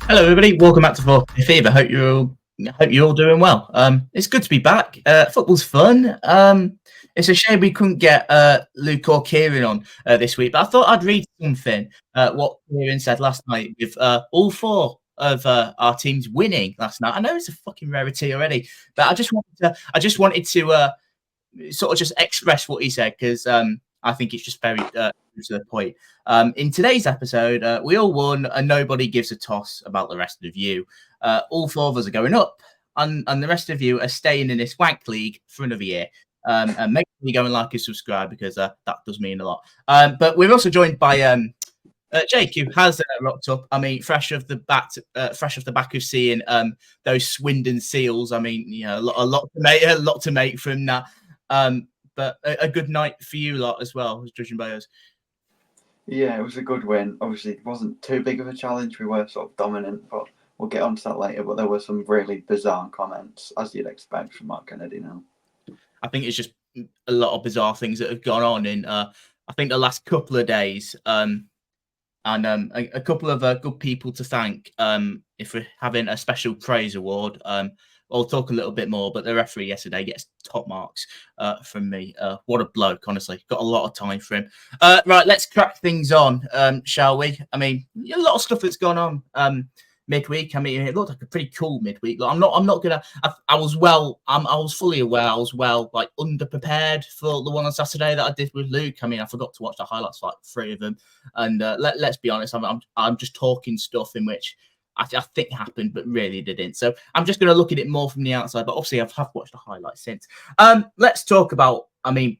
Hello, everybody. Welcome back to Fourth Fever. Hope you're all doing well. It's good to be back. Football's fun. It's a shame we couldn't get Luke or Kieran on this week, but I thought I'd read something. What Kieran said last night with all four of our teams winning last night. I know it's a fucking rarity already, but I just wanted to sort of just express what he said because I think it's just very to the point. In today's episode, we all won and nobody gives a toss about the rest of you. All four of us are going up and the rest of you are staying in this wank league for another year. And make sure you go and like and subscribe because that does mean a lot. But we're also joined by Jake, who has rocked up. I mean, fresh off the back of seeing those Swindon Seals. I mean, you know, a lot to make from that. But a good night for you lot as well, judging by us. Yeah, it was a good win. Obviously, it wasn't too big of a challenge. We were sort of dominant, but we'll get onto that later. But there were some really bizarre comments, as you'd expect from Mark Kennedy now. I think it's just a lot of bizarre things that have gone on in, I think, the last couple of days. And a couple of good people to thank if we're having a special praise award. I'll talk a little bit more, but the referee yesterday gets top marks from me. What a bloke, honestly. Got a lot of time for him. Right, let's crack things on, shall we? I mean, a lot of stuff that's gone on midweek. I mean, it looked like a pretty cool midweek. Like, I'm not gonna. I was fully aware. I was like underprepared for the one on Saturday that I did with Luke. I mean, I forgot to watch the highlights, like 3 of them. And let's be honest, I'm just talking stuff in which I think happened, but really didn't. So I'm just going to look at it more from the outside. But obviously, I've watched the highlights since. Let's talk about,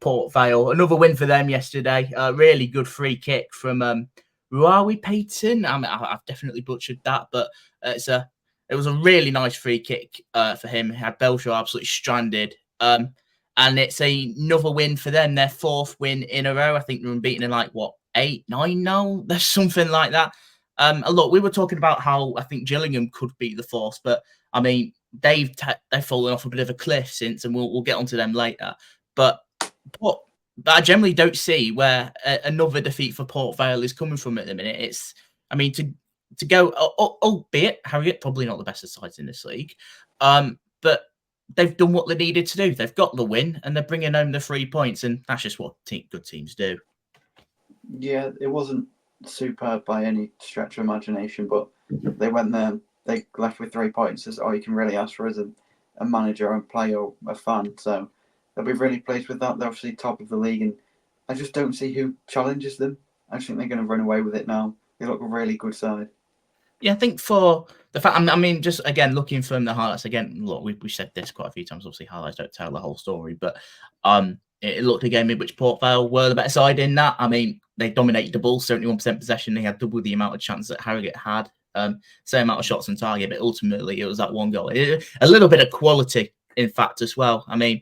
Port Vale. Another win for them yesterday. Really good free kick from Ruawi Payton. I've definitely butchered that, but it was a really nice free kick for him. He had Belshaw absolutely stranded. And it's another win for them. Their 4th win in a row. I think they're unbeaten in 8, 9 now. There's something like that. Look, we were talking about how I think Gillingham could beat the Force, but I mean they've fallen off a bit of a cliff since, and we'll get onto them later. But I generally don't see where another defeat for Port Vale is coming from at the minute. To go, albeit Harrogate probably not the best of sides in this league, but they've done what they needed to do. They've got the win, and they're bringing home the 3 points, and that's just what good teams do. Yeah, it wasn't superb by any stretch of imagination, but they went there, they left with 3 points. As all you can really ask for as a manager, a player, a fan. So they'll be really pleased with that. They're obviously top of the league, and I just don't see who challenges them. I just think they're going to run away with it now. They look a really good side. Yeah, I think for the fact, just again looking from the highlights again. Look, we said this quite a few times. Obviously, highlights don't tell the whole story, but it looked a game in which Port Vale were the better side in that. I mean, they dominated the ball, 71% possession. They had double the amount of chances that Harrogate had, same amount of shots on target, but ultimately it was that one goal. A little bit of quality, in fact, as well. I mean,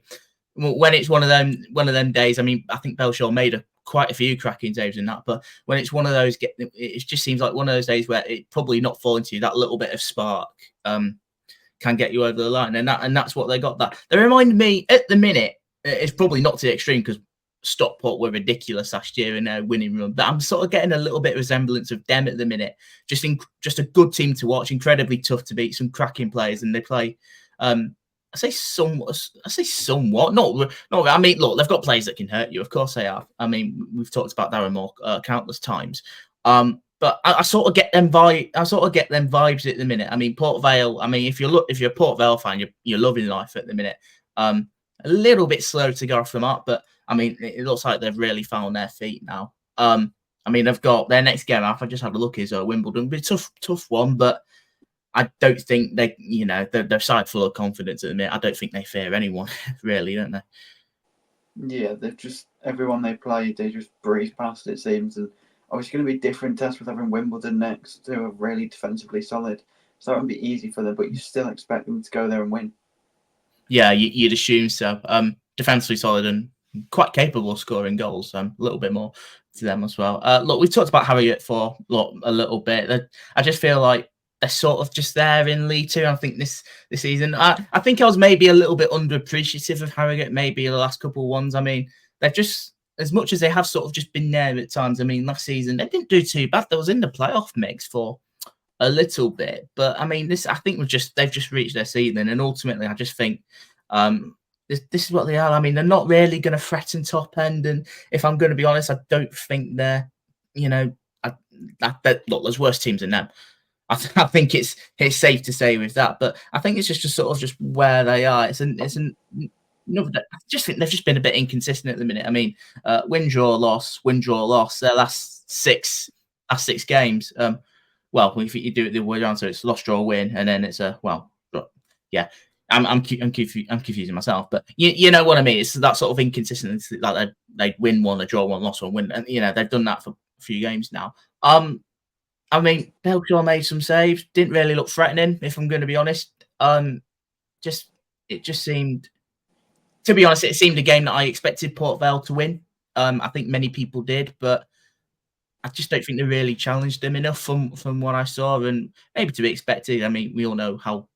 when it's one of them days, I think Belshaw made quite a few cracking saves in that, but when it's one of those, it just seems like one of those days where it probably not falling to you, that little bit of spark can get you over the line, and that's what they got. That they remind me at the minute. It's probably not to the extreme because Stockport were ridiculous last year in their winning run, but I'm sort of getting a little bit of resemblance of them at the minute. Just a good team to watch, incredibly tough to beat, some cracking players, and they play. I say somewhat. Not. I mean, look, they've got players that can hurt you. Of course they have. I mean, we've talked about Darren Moore countless times. But I sort of get them vibes at the minute. I mean, Port Vale. I mean, if you're a Port Vale fan, you're loving life at the minute. A little bit slow to go off the mark, but I mean, it looks like they've really found their feet now. I mean, they've got their next game off. I just had a look, is Wimbledon. It's a tough one, but I don't think they're side full of confidence at the minute. I don't think they fear anyone, really, don't they? Yeah, they've just everyone they play, they just breeze past, it seems, and obviously going to be different tests with having Wimbledon next, who are really defensively solid. So that won't be easy for them, but you still expect them to go there and win. Yeah, you'd assume so. Defensively solid and quite capable of scoring goals. A little bit more to them as well. Look, we've talked about Harrogate for a little bit. I just feel like they're sort of just there in League Two. I think this season. I think I was maybe a little bit underappreciative of Harrogate, maybe the last couple of ones. I mean, they've just, as much as they have sort of just been there at times. I mean, last season they didn't do too bad. They was in the playoff mix for a little bit. But I mean, I think they've just reached their ceiling, and ultimately, I just think this is what they are. I mean, they're not really going to threaten top end, and if I'm going to be honest, I don't think they're, you know, look, there's worse teams than them. I think it's safe to say with that, but I think it's just sort of just where they are. I just think they've just been a bit inconsistent at the minute. I mean, win, draw, loss, win, draw, loss. Their last six games. Well, if you do it the way around, so it's loss, draw, win, and then it's yeah. I'm confusing myself, but you know what I mean. It's that sort of inconsistency, like they win one, they draw one, loss one, win, and they've done that for a few games now. I mean, Belgium made some saves. Didn't really look threatening, if I'm going to be honest. It just seemed, to be honest, it seemed a game that I expected Port Vale to win. I think many people did, but I just don't think they really challenged them enough from what I saw, and maybe to be expected. I mean, we all know how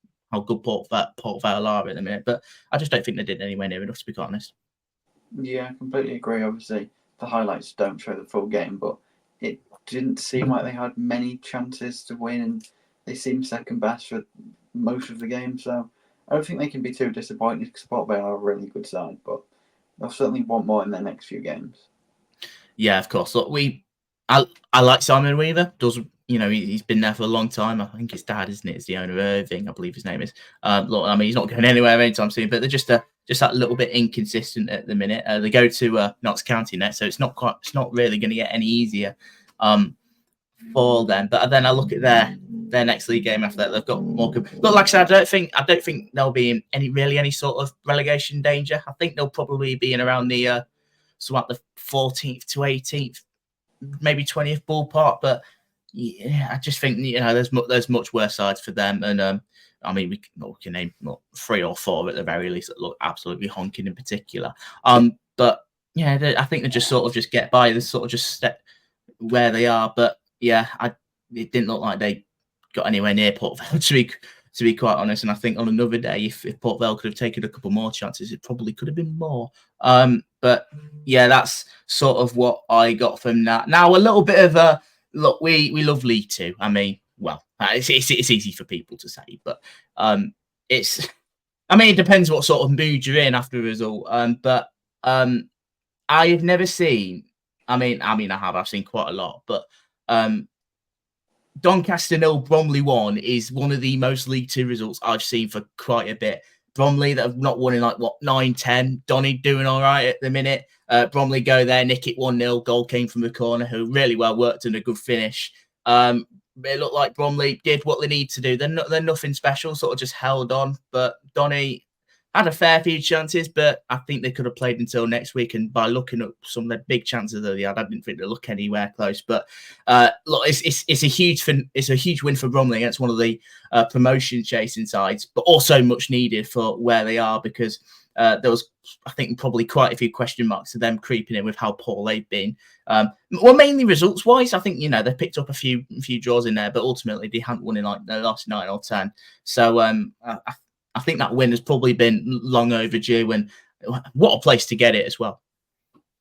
good Port Vale are at the minute, but I just don't think they did anywhere near enough, to be quite honest. Yeah, I completely agree. Obviously, the highlights don't show the full game, but it didn't seem like they had many chances to win, and they seemed second best for most of the game. So I don't think they can be too disappointed because Port Vale are a really good side, but they'll certainly want more in their next few games. Yeah, of course. Look, I like Simon Weaver. He's been there for a long time. I think his dad, isn't it, is the owner of Irving, I believe his name is. Look, I mean, he's not going anywhere anytime soon, but they're just that little bit inconsistent at the minute. They go to Notts County next, so it's not really going to get any easier for them. But then I look at their next league game after that. They've got Morecambe. But like I said, I don't think they'll be in any sort of relegation danger. I think they'll probably be in around the 14th to 18th, maybe 20th ballpark. But yeah, I just think there's much worse sides for them, and I mean we can name 3 or 4 at the very least that look absolutely honking in particular. But yeah, I think they just sort of just get by. They sort of just step where they are. But yeah, it didn't look like they got anywhere near Port Vale to be quite honest. And I think on another day, if Port Vale could have taken a couple more chances, it probably could have been more. But yeah, that's sort of what I got from that. Now a little bit of a look. We love League Two. I mean, well, it's easy for people to say, but it's. I mean, it depends what sort of mood you're in after a result. But I have never seen. I mean, I have. I've seen quite a lot, but Doncaster 0, Bromley 1 is one of the most League Two results I've seen for quite a bit. Bromley that have not won in 9-10. Donny doing all right at the minute. Bromley go there, nick it 1-0. Goal came from the corner, who really well worked and a good finish. It looked like Bromley did what they need to do. They're nothing special, sort of just held on. But Donny had a fair few chances, but I think they could have played until next week. And by looking at some of the big chances that they had, I didn't think they look anywhere close. But look, it's a huge win for Bromley against one of the promotion chasing sides, but also much needed for where they are, because there was, I think, probably quite a few question marks to them creeping in with how poor they've been. Well, mainly results wise, I think they picked up a few draws in there, but ultimately they hadn't won in the last 9 or 10. So I think that win has probably been long overdue, and what a place to get it as well.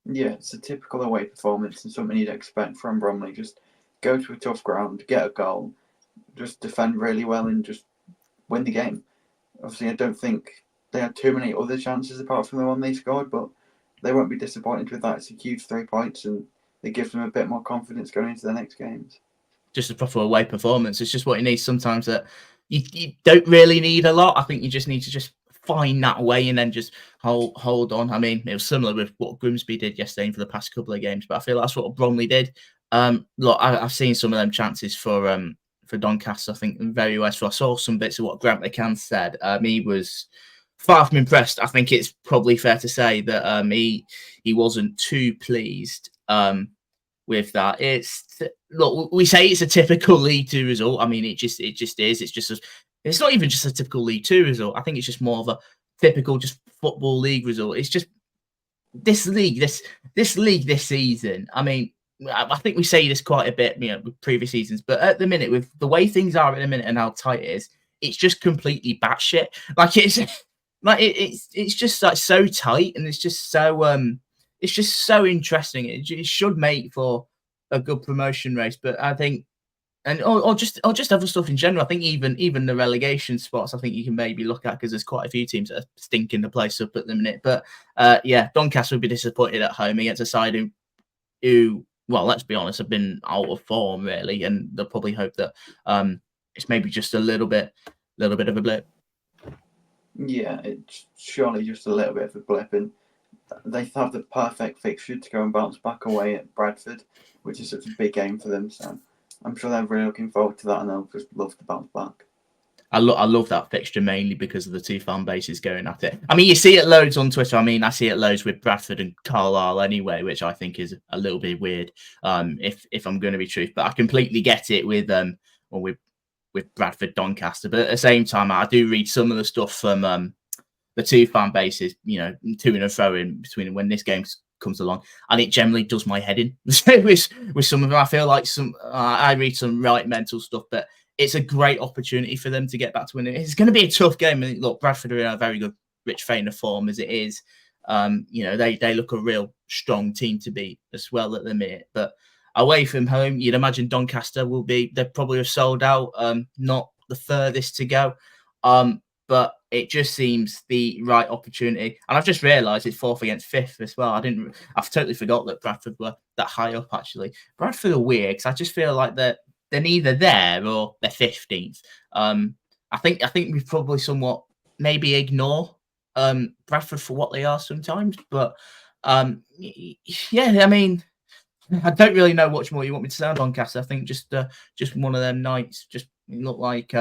Yeah, it's a typical away performance and something you'd expect from Bromley. Just go to a tough ground, get a goal, just defend really well and just win the game. Obviously, I don't think they had too many other chances apart from the one they scored, but they won't be disappointed with that. It's a huge 3 points, and it gives them a bit more confidence going into the next games. Just a proper away performance. It's just what you need sometimes, that you don't really need a lot. I think you just need to just find that way and then just hold on. I mean, it was similar with what Grimsby did yesterday for the past couple of games, but I feel that's what Bromley did. Look, I've seen some of them chances for Doncaster. I think very westful. I saw some bits of what Grant McCann said. He was far from impressed. I think it's probably fair to say that he wasn't too pleased with that. Look, we say it's a typical League Two result. I mean, it just is. It's not even just a typical League Two result. I think it's just more of a typical just football league result. It's just this league this season. I mean, I think we say this quite a bit, with previous seasons, but at the minute, with the way things are at the minute and how tight it is, it's just completely batshit. It's just like so tight, and it's just so interesting. It should make for a good promotion race, but I think and or just other stuff in general. I think even the relegation spots, I think you can maybe look at, because there's quite a few teams that are stinking the place up at the minute. But yeah, Doncaster would be disappointed at home against a side who, well, let's be honest, have been out of form really, and they'll probably hope that it's maybe just a little bit of a blip. Yeah, it's surely just a little bit of a blip, and they have the perfect fixture to go and bounce back away at Bradford, which is such a big game for them. So I'm sure they're really looking forward to that, and they'll just love to bounce back. I love that fixture mainly because of the two fan bases going at it. I mean, you see it loads on Twitter. I mean, I see it loads with Bradford and Carlisle anyway, which I think is a little bit weird, if I'm going to be truth. But I completely get it with Bradford Doncaster. But at the same time, I do read some of the stuff from the two fan bases, to and fro in between when this game comes along, and it generally does my head in. with some of them, I feel like I read some right mental stuff, but it's a great opportunity for them to get back to winning. It's going to be a tough game. And look, Bradford are in a very good, rich vein of form as it is. They look a real strong team to beat as well at the minute. But away from home, you'd imagine Doncaster they probably have sold out. Not the furthest to go. But it just seems the right opportunity. And I've just realised it's 4th against 5th as well. I've totally forgot that Bradford were that high up, actually. Bradford are weird, because I just feel like they're neither there or they're 15th. I think we probably somewhat maybe ignore Bradford for what they are sometimes. But yeah, I mean, I don't really know much more you want me to say on Doncaster. I think just one of them nights. Just look like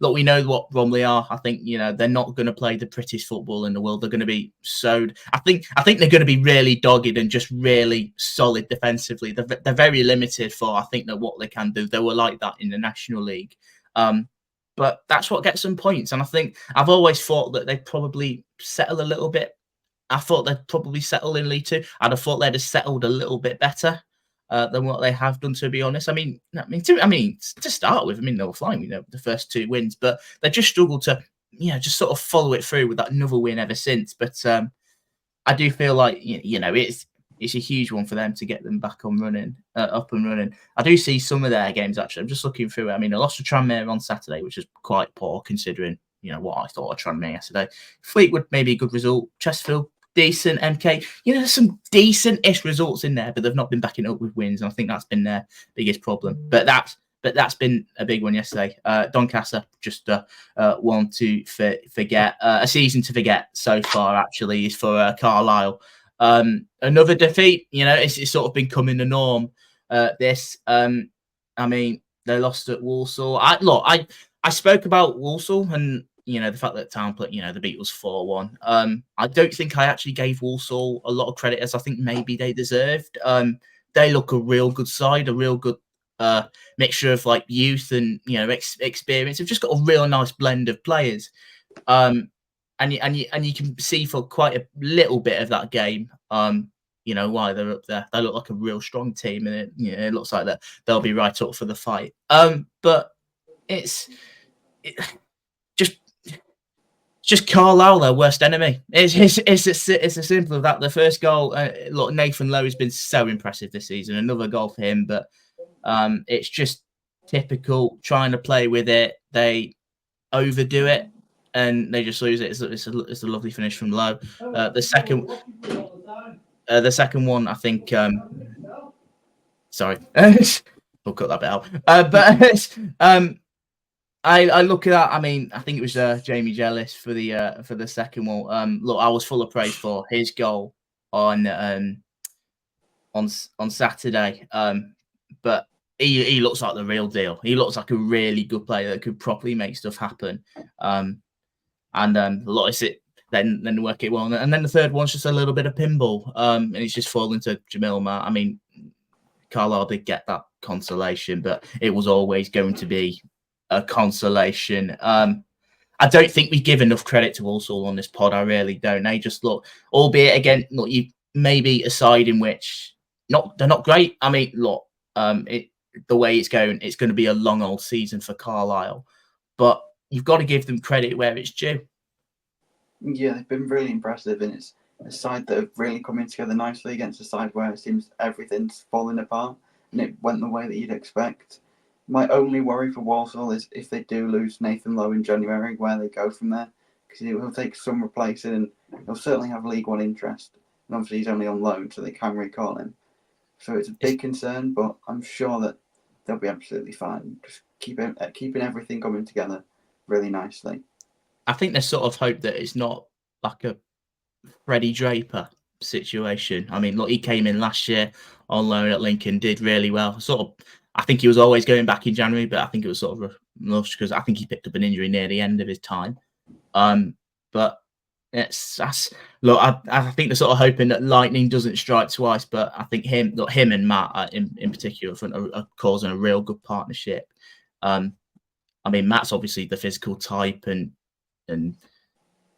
look, we know what Bromley are. I think they're not going to play the prettiest football in the world. They're going to be sowed. I think they're going to be really dogged and just really solid defensively. They're very limited for, I think, that what they can do. They were like that in the National League, but that's what gets them points. And I think I've always thought that they'd probably settle a little bit. I thought they'd probably settle in League Two. I'd have thought they'd have settled a little bit better than what they have done, to be honest. I mean, to start with, they were flying, the first 2 wins, but they just struggled to, just sort of follow it through with that another win ever since. But I do feel like, it's a huge one for them to get them back up and running. I do see some of their games, actually. I'm just looking through it. I mean, I lost to Tranmere on Saturday, which is quite poor considering, what I thought of Tranmere yesterday. Fleetwood, maybe a good result. Chesterfield, decent. MK, there's some decent-ish results in there, but they've not been backing up with wins, and I think that's been their biggest problem. But that's been a big one yesterday. Doncaster, just one to forget. A season to forget so far, actually, is for Carlisle. Another defeat. It's sort of becoming the norm. I mean, they lost at Walsall. I spoke about Walsall and the fact that Town played, the beat was 4-1. I don't think I actually gave Walsall a lot of credit, as I think maybe they deserved. They look a real good side, a real good mixture of like youth and experience. They've just got a real nice blend of players. And you can see for quite a little bit of that game, why they're up there. They look like a real strong team, and it looks like that they'll be right up for the fight. But it's just Carlisle, their worst enemy. It's as simple as that. The first goal, look, Nathan Lowe has been so impressive this season. Another goal for him, but it's just typical trying to play with it. They overdo it, and they just lose it. It's a lovely finish from Lowe. The second one, I think. Sorry, we'll cut that bit out. But I look at that. I mean, I think it was Jamie Jellis for the second one. Look, I was full of praise for his goal on Saturday. But he looks like the real deal. He looks like a really good player that could properly make stuff happen. And look, it's it. Then work it well, and then the third one's just a little bit of pinball. And he's just falling to Jamil Matt. I mean, Carlisle did get that consolation, but it was always going to be a consolation. I don't think we give enough credit to Walsall on this pod. I really don't. They just look, albeit again, look, you maybe a side in which they're not great. I mean, look, the way it's going to be a long old season for Carlisle, but you've got to give them credit where it's due. Yeah, they've been really impressive, and it's a side that have really come in together nicely against a side where it seems everything's falling apart, and it went the way that you'd expect. My only worry for Walsall is if they do lose Nathan Lowe in January, where they go from there. Because he will take some replacing and he'll certainly have League One interest. And obviously he's only on loan, so they can recall him. So it's a big concern, but I'm sure that they'll be absolutely fine. Just keeping everything coming together really nicely. I think there's sort of hope that it's not like a Freddie Draper situation. I mean, look, he came in last year on loan at Lincoln, did really well. I think he was always going back in January, but I think it was sort of a rush because I think he picked up an injury near the end of his time. But look, I think they're sort of hoping that lightning doesn't strike twice. But I think him and Matt in particular are causing a real good partnership. I mean, Matt's obviously the physical type and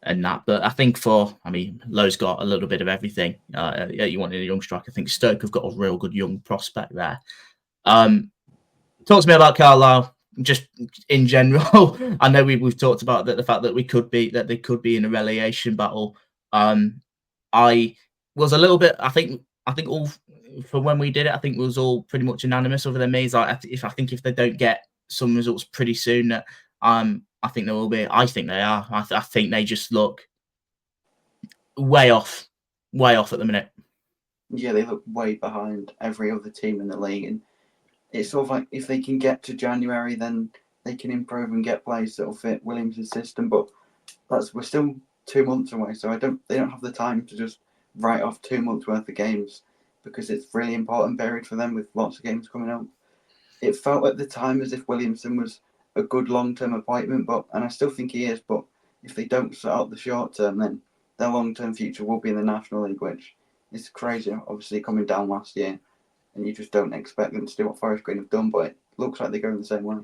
that, but I think Lowe's got a little bit of everything. You want in a young striker. I think Stoke have got a real good young prospect there. Talk to me about Carlisle, just in general. I know we've talked about the fact that they could be in a relegation battle. I was a little bit. I think all for when we did it, I think it was all pretty much unanimous over the maze. Like if they don't get some results pretty soon, I think there will be. I think they are. I think they just look way off at the minute. Yeah, they look way behind every other team in the league, and it's sort of like if they can get to January, then they can improve and get players that'll fit Williams' system. But we're still 2 months away, so they don't have the time to just write off 2 months worth of games because it's really important period for them with lots of games coming up. It felt at the time as if Williamson was a good long-term appointment, and I still think he is. But if they don't sort out the short term, then their long-term future will be in the National League, which is crazy. Obviously, coming down last year. And you just don't expect them to do what Forest Green have done, but it looks like they're going the same way.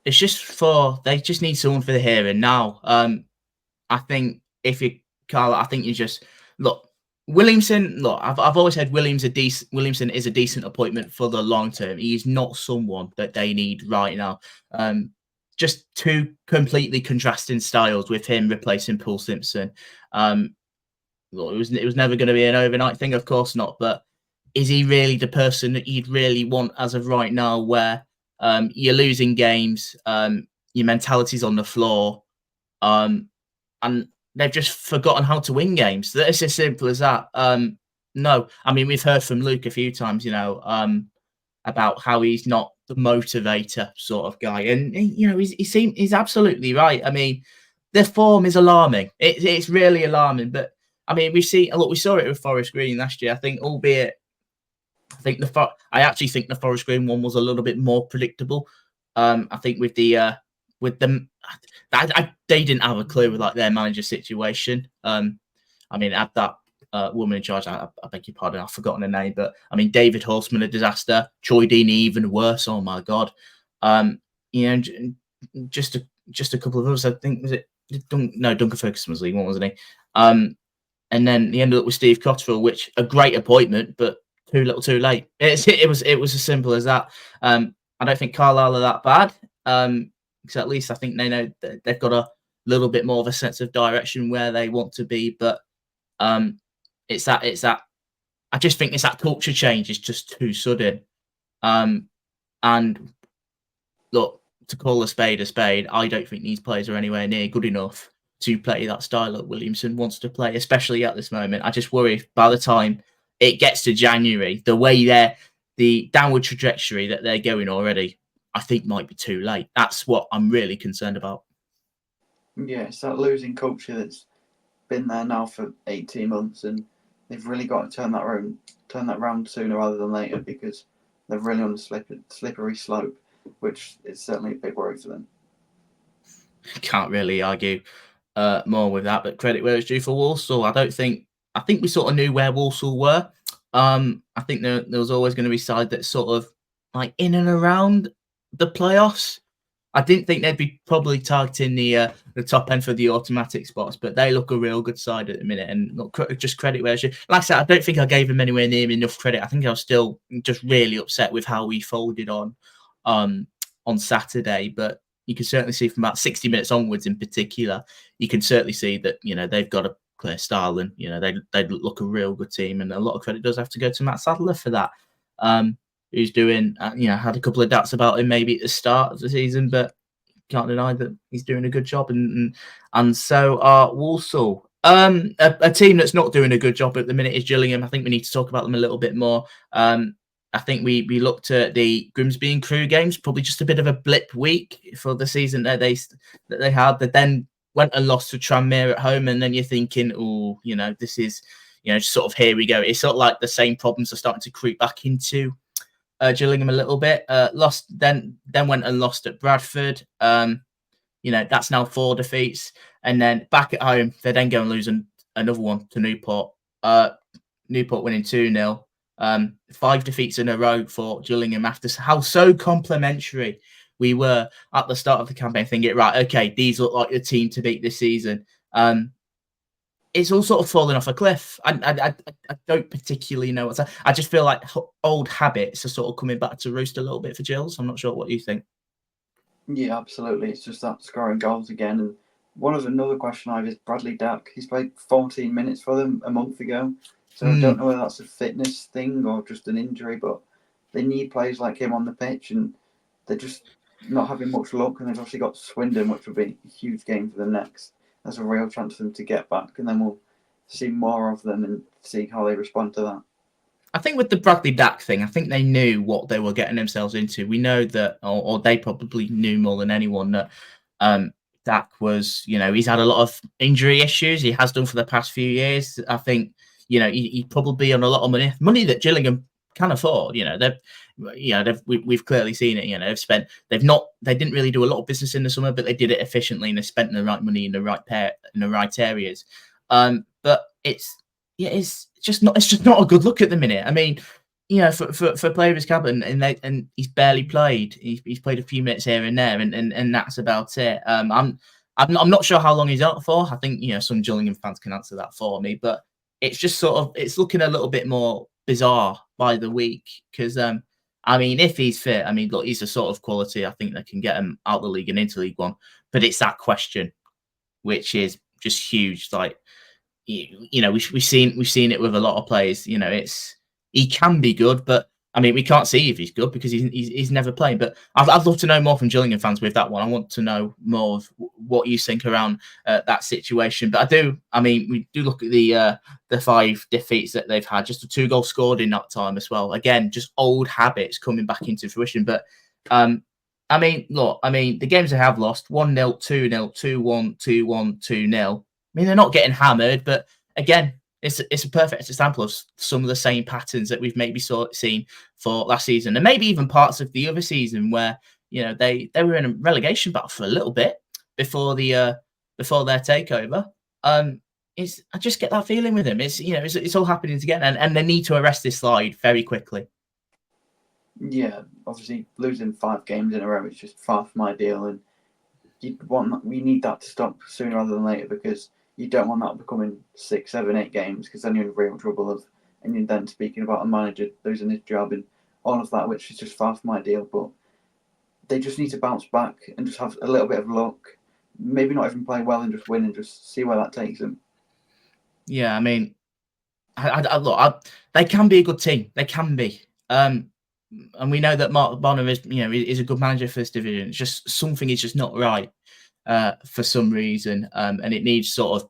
It's just they just need someone for the here and now. I think Carl, I think you just look Williamson. Look, I've always said Williamson is a decent appointment for the long term. He is not someone that they need right now. Just two completely contrasting styles with him replacing Paul Simpson. Look, it was never going to be an overnight thing, of course not, but. Is he really the person that you'd really want as of right now where you're losing games, your mentality's on the floor, and they've just forgotten how to win games? It's as simple as that. No, I mean, we've heard from Luke a few times, about how he's not the motivator sort of guy. And, he's absolutely right. I mean, the form is alarming. It's really alarming. But, I mean, we saw it with Forest Green last year, I think, albeit I actually think the Forest Green one was a little bit more predictable. I think with them, they didn't have a clue with like their manager situation. I mean, at that woman in charge, I beg your pardon, I've forgotten her name, but I mean, David Horseman, a disaster. Troy Deeney, even worse. Oh my god. Just a couple of others. I think Duncan Ferguson was leaving, wasn't he? And then he ended up with Steve Cotterill, which a great appointment, but too little, too late. It was as simple as that. I don't think Carlisle are that bad. Because at least I think they know that they've got a little bit more of a sense of direction where they want to be. But it's that. I just think it's that culture change is just too sudden. And look, to call a spade, I don't think these players are anywhere near good enough to play that style that Williamson wants to play, especially at this moment. I just worry by the time it gets to January, the downward trajectory that they're going already, I think might be too late. That's what I'm really concerned about. Yeah, it's that losing culture that's been there now for 18 months, and they've really got to turn that round sooner rather than later because they're really on the slippery slope, which is certainly a big worry for them. Can't really argue more with that, but credit where it's due for Walsall. I think we sort of knew where Walsall were. I think there was always going to be a side that's sort of like in and around the playoffs. I didn't think they'd be probably targeting the top end for the automatic spots, but they look a real good side at the minute. And look, just credit where it's due. Like I said, I don't think I gave them anywhere near enough credit. I think I was still just really upset with how we folded on Saturday, but you can certainly see from about 60 minutes onwards in particular, you can certainly see that, they've got a clear style and, they look a real good team, and a lot of credit does have to go to Matt Sadler for that. who's doing, had a couple of doubts about him maybe at the start of the season, but can't deny that he's doing a good job, and so are Walsall. A team that's not doing a good job at the minute is Gillingham. I think we need to talk about them a little bit more. I think we looked at the Grimsby and Crewe games, probably just a bit of a blip week for the season that they had. That then went and lost to Tranmere at home, and then you're thinking, oh, this is, sort of here we go. It's sort of like the same problems are starting to creep back into Gillingham a little bit. Lost, then went and lost at Bradford. That's now 4 defeats, and then back at home they then go and lose another one to Newport. Newport winning 2-0. 5 defeats in a row for Gillingham after how so complimentary we were at the start of the campaign, thinking, right, okay, these look like the team to beat this season. It's all sort of falling off a cliff. I don't particularly know what's. I just feel like old habits are sort of coming back to roost a little bit for Gills. I'm not sure what you think. Yeah, absolutely. It's just that scoring goals again. And another question I have is Bradley Dack. He's played 14 minutes for them a month ago. So I don't know whether that's a fitness thing or just an injury, but they need players like him on the pitch, and they're just not having much luck. And they've obviously got Swindon, which will be a huge game for them next. There's a real chance for them to get back, and then we'll see more of them and see how they respond to that. I think with the Bradley Dack thing, I think they knew what they were getting themselves into. We know that, or they probably knew more than anyone, that Dack was, he's had a lot of injury issues. He has done for the past few years. I think, he's probably on a lot of money that Gillingham can afford. We've clearly seen it. They didn't really do a lot of business in the summer, but they did it efficiently and they spent the right money in the right areas. But it's just not a good look at the minute. I mean, for a player of his caliber, and he's barely played. He's played a few minutes here and there, and that's about it. I'm not sure how long he's out for. I think some Gillingham fans can answer that for me, but it's just it's looking a little bit more bizarre by the week because if he's fit, look, he's the sort of quality I think that can get him out of the league and into League One. But it's that question, which is just huge. Like, we've seen it with a lot of players. He can be good, but we can't see if he's good because he's never played. But I'd love to know more from Gillingham fans with that one. I want to know more of what you think around that situation. But we do look at the 5 defeats that they've had, just the 2 goals scored in that time as well. Again, just old habits coming back into fruition. But the games they have lost 1-0, 2-0, 2-1, 2-1, 2-0. They're not getting hammered, but again, it's a perfect example of some of the same patterns that we've maybe seen for last season, and maybe even parts of the other season where they were in a relegation battle for a little bit before their takeover. I just get that feeling with them. It's all happening together, and they need to arrest this slide very quickly. Yeah, obviously losing 5 games in a row is just far from ideal, and we need that to stop sooner rather than later because you don't want that becoming 6, 7, 8 games because then you're in real trouble and you're then speaking about a manager losing his job and all of that, which is just far from ideal. But they just need to bounce back and just have a little bit of luck. Maybe not even play well and just win and just see where that takes them. Yeah, look, they can be a good team. They can be. And we know that Mark Bonham is a good manager for this division. It's just something is just not right for some reason, and it needs sort of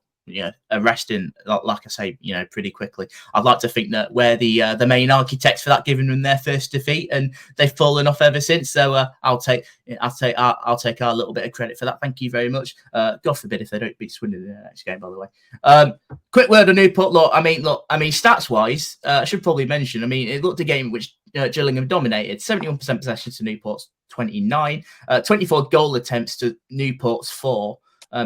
arresting, like I say, pretty quickly. I'd like to think that we're the main architects for that, giving them their first defeat, and they've fallen off ever since. So I'll take our little bit of credit for that. Thank you very much. God forbid if they don't beat Swindon in the next game, by the way. Quick word on Newport. Stats wise, I should probably mention. It looked a game which Gillingham dominated. 71% possession to Newport's 29. 24 goal attempts to Newport's 4.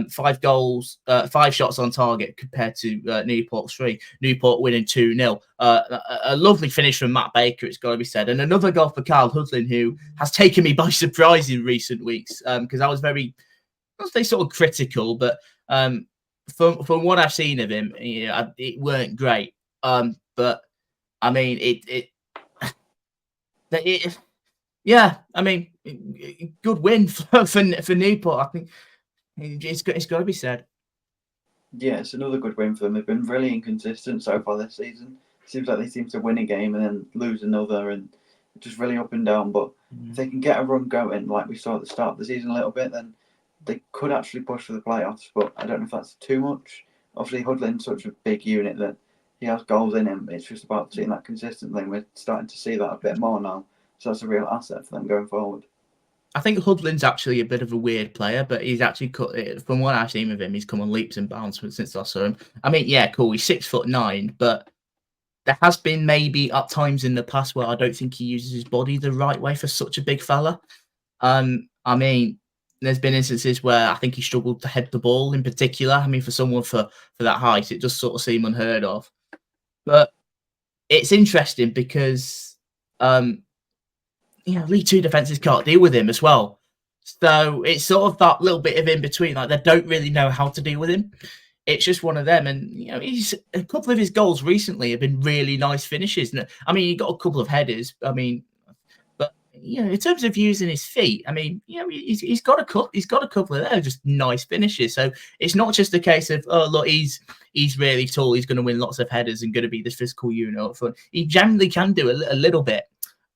5 goals, 5 shots on target compared to Newport's 3. Newport winning 2-0. A lovely finish from Matt Baker, it's got to be said. And another goal for Kyle Hudlin, who has taken me by surprise in recent weeks because I was sort of critical, but from what I've seen of him, it weren't great. But good win for Newport. I think it's got to be said. Yeah, it's another good win for them. They've been really inconsistent so far this season. Seems like they seem to win a game and then lose another, and just really up and down. But if they can get a run going, like we saw at the start of the season a little bit, then they could actually push for the playoffs. But I don't know if that's too much. Obviously, Hudlin's such a big unit that he has goals in him. It's just about seeing that consistently. We're starting to see that a bit more now. So that's a real asset for them going forward. I think Hudlin's actually a bit of a weird player, but he's actually from what I've seen of him, he's come on leaps and bounds since I saw him. I mean, yeah, cool. He's 6'9", but there has been maybe at times in the past where I don't think he uses his body the right way for such a big fella. I mean, there's been instances where I think he struggled to head the ball in particular. I mean, for someone for that height, it does sort of seem unheard of. But it's interesting because League Two defenses can't deal with him as well. So it's sort of that little bit of in between. Like, they don't really know how to deal with him. It's just one of them. And, he's a couple of his goals recently have been really nice finishes. I mean, he got a couple of headers. I mean, but, in terms of using his feet, I mean, he's got a couple of there, just nice finishes. So it's not just a case of, oh, look, he's really tall. He's going to win lots of headers and going to be this physical unit up front. He generally can do a little bit.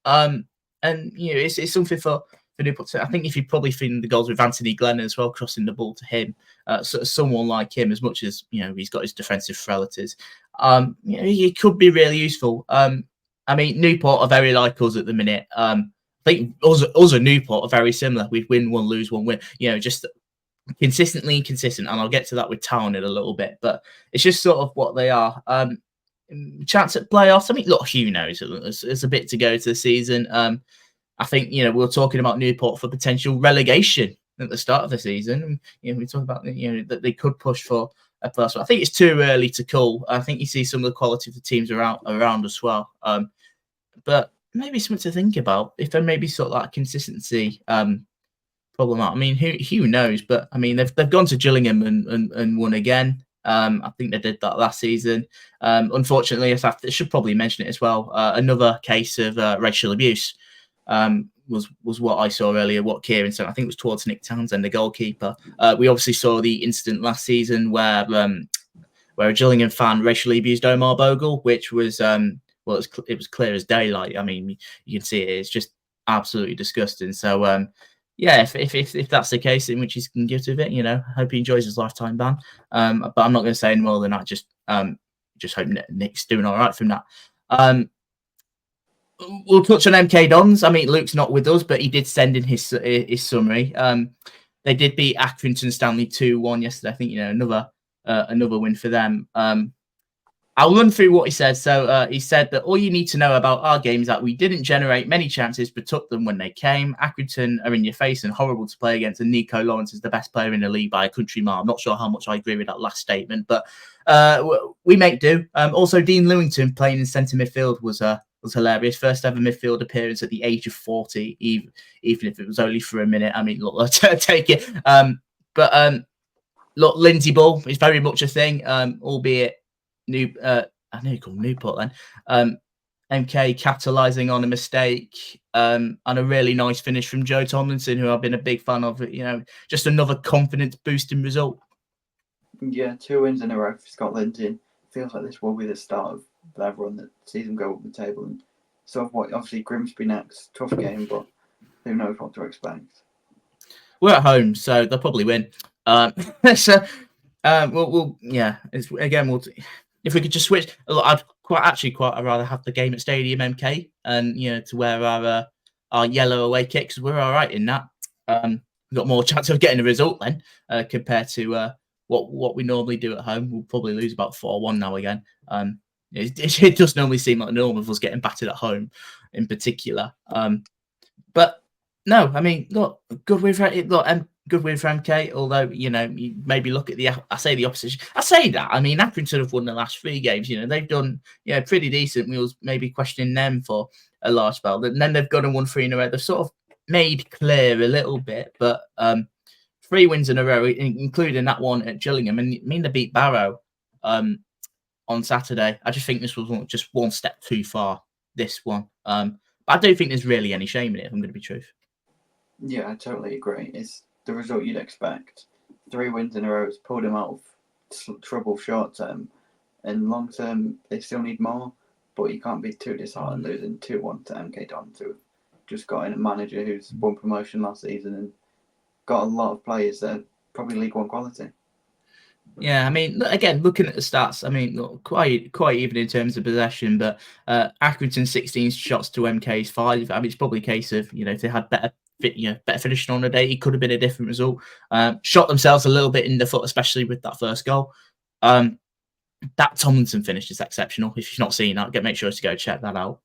And it's something for Newport. I think if you've probably seen the goals with Anthony Glenn as well, crossing the ball to him, someone like him, as much as he's got his defensive frailties, he could be really useful. I mean, Newport are very like us at the minute. I think us and Newport are very similar. We'd win one, lose one, win. Just consistently inconsistent, and I'll get to that with Town in a little bit. But it's just sort of what they are. Chance at playoffs. I mean, look, who knows? There's a bit to go to the season. I think we were talking about Newport for potential relegation at the start of the season. We talked about that they could push for a playoff. I think it's too early to call. I think you see some of the quality of the teams around as well. But maybe something to think about if there may be sort of that consistency problem. I mean, who knows? But I mean, they've gone to Gillingham and won again. I think they did that last season. Unfortunately, I should probably mention it as well. Another case of racial abuse was what I saw earlier. What Kieran said, I think it was towards Nick Townsend, the goalkeeper. We obviously saw the incident last season where a Gillingham fan racially abused Omar Bogle, which was it was clear as daylight. I mean, you can see it. It's just absolutely disgusting. So yeah, if that's the case in which he's can give to it, hope he enjoys his lifetime ban. But I'm not going to say any more than that. Just hope Nick's doing all right from that. We'll touch on MK Dons. I mean, Luke's not with us, but he did send in his summary. They did beat Accrington Stanley 2-1 yesterday. I think another win for them. I'll run through what he said. So he said that all you need to know about our game is that we didn't generate many chances, but took them when they came. Accrington are in your face and horrible to play against, and Nico Lawrence is the best player in the league by a country mile. I'm not sure how much I agree with that last statement, but we make do. Also, Dean Lewington playing in centre midfield was hilarious. First ever midfield appearance at the age of 40, even if it was only for a minute. I mean, look, let's take it. Look, Lindseyball is very much a thing, albeit I know you call Newport then. MK capitalising on a mistake and a really nice finish from Joe Tomlinson, who I've been a big fan of. Just another confidence boosting result. Yeah, 2 wins in a row for Scott Linton. Feels like this will be the start of everyone that sees them go up the table. And sort of what, obviously Grimsby next, tough game, but who knows what to expect. We're at home, so they'll probably win. We'll if we could just switch, I'd quite rather have the game at Stadium MK and to wear our yellow away kit, because we're all right in that. We've got more chance of getting a result then compared to what we normally do at home. We'll probably lose about 4-1 now again. It does normally seem like the norm of us getting battered at home in particular. But no, I mean, look, good win for MK. Although you maybe look at the opposition. I say that. I mean, Accrington have won the last 3 games. They've done pretty decent. We was maybe questioning them for a large spell, and then they've gone and won 3 in a row. They've sort of made clear a little bit, but 3 wins in a row, including that one at Gillingham, and they beat Barrow on Saturday. I just think this was just one step too far. This one, but I don't think there's really any shame in it, if I'm going to be truthful. Yeah, I totally agree. It's the result you'd expect. 3 wins in a row has pulled them out of trouble short term, and long term they still need more. but you can't be too disheartened losing 2-1 to MK Dons, who just got in a manager who's won promotion last season and got a lot of players that are probably League One quality. Yeah, I mean, again, looking at the stats, I mean, look, quite even in terms of possession, but Accrington 16 shots to MK's 5. I mean, it's probably a case of, if they had better finishing on the day, it could have been a different result. Shot themselves a little bit in the foot, especially with that first goal. That Tomlinson finish is exceptional. If you've not seen that, make sure to go check that out.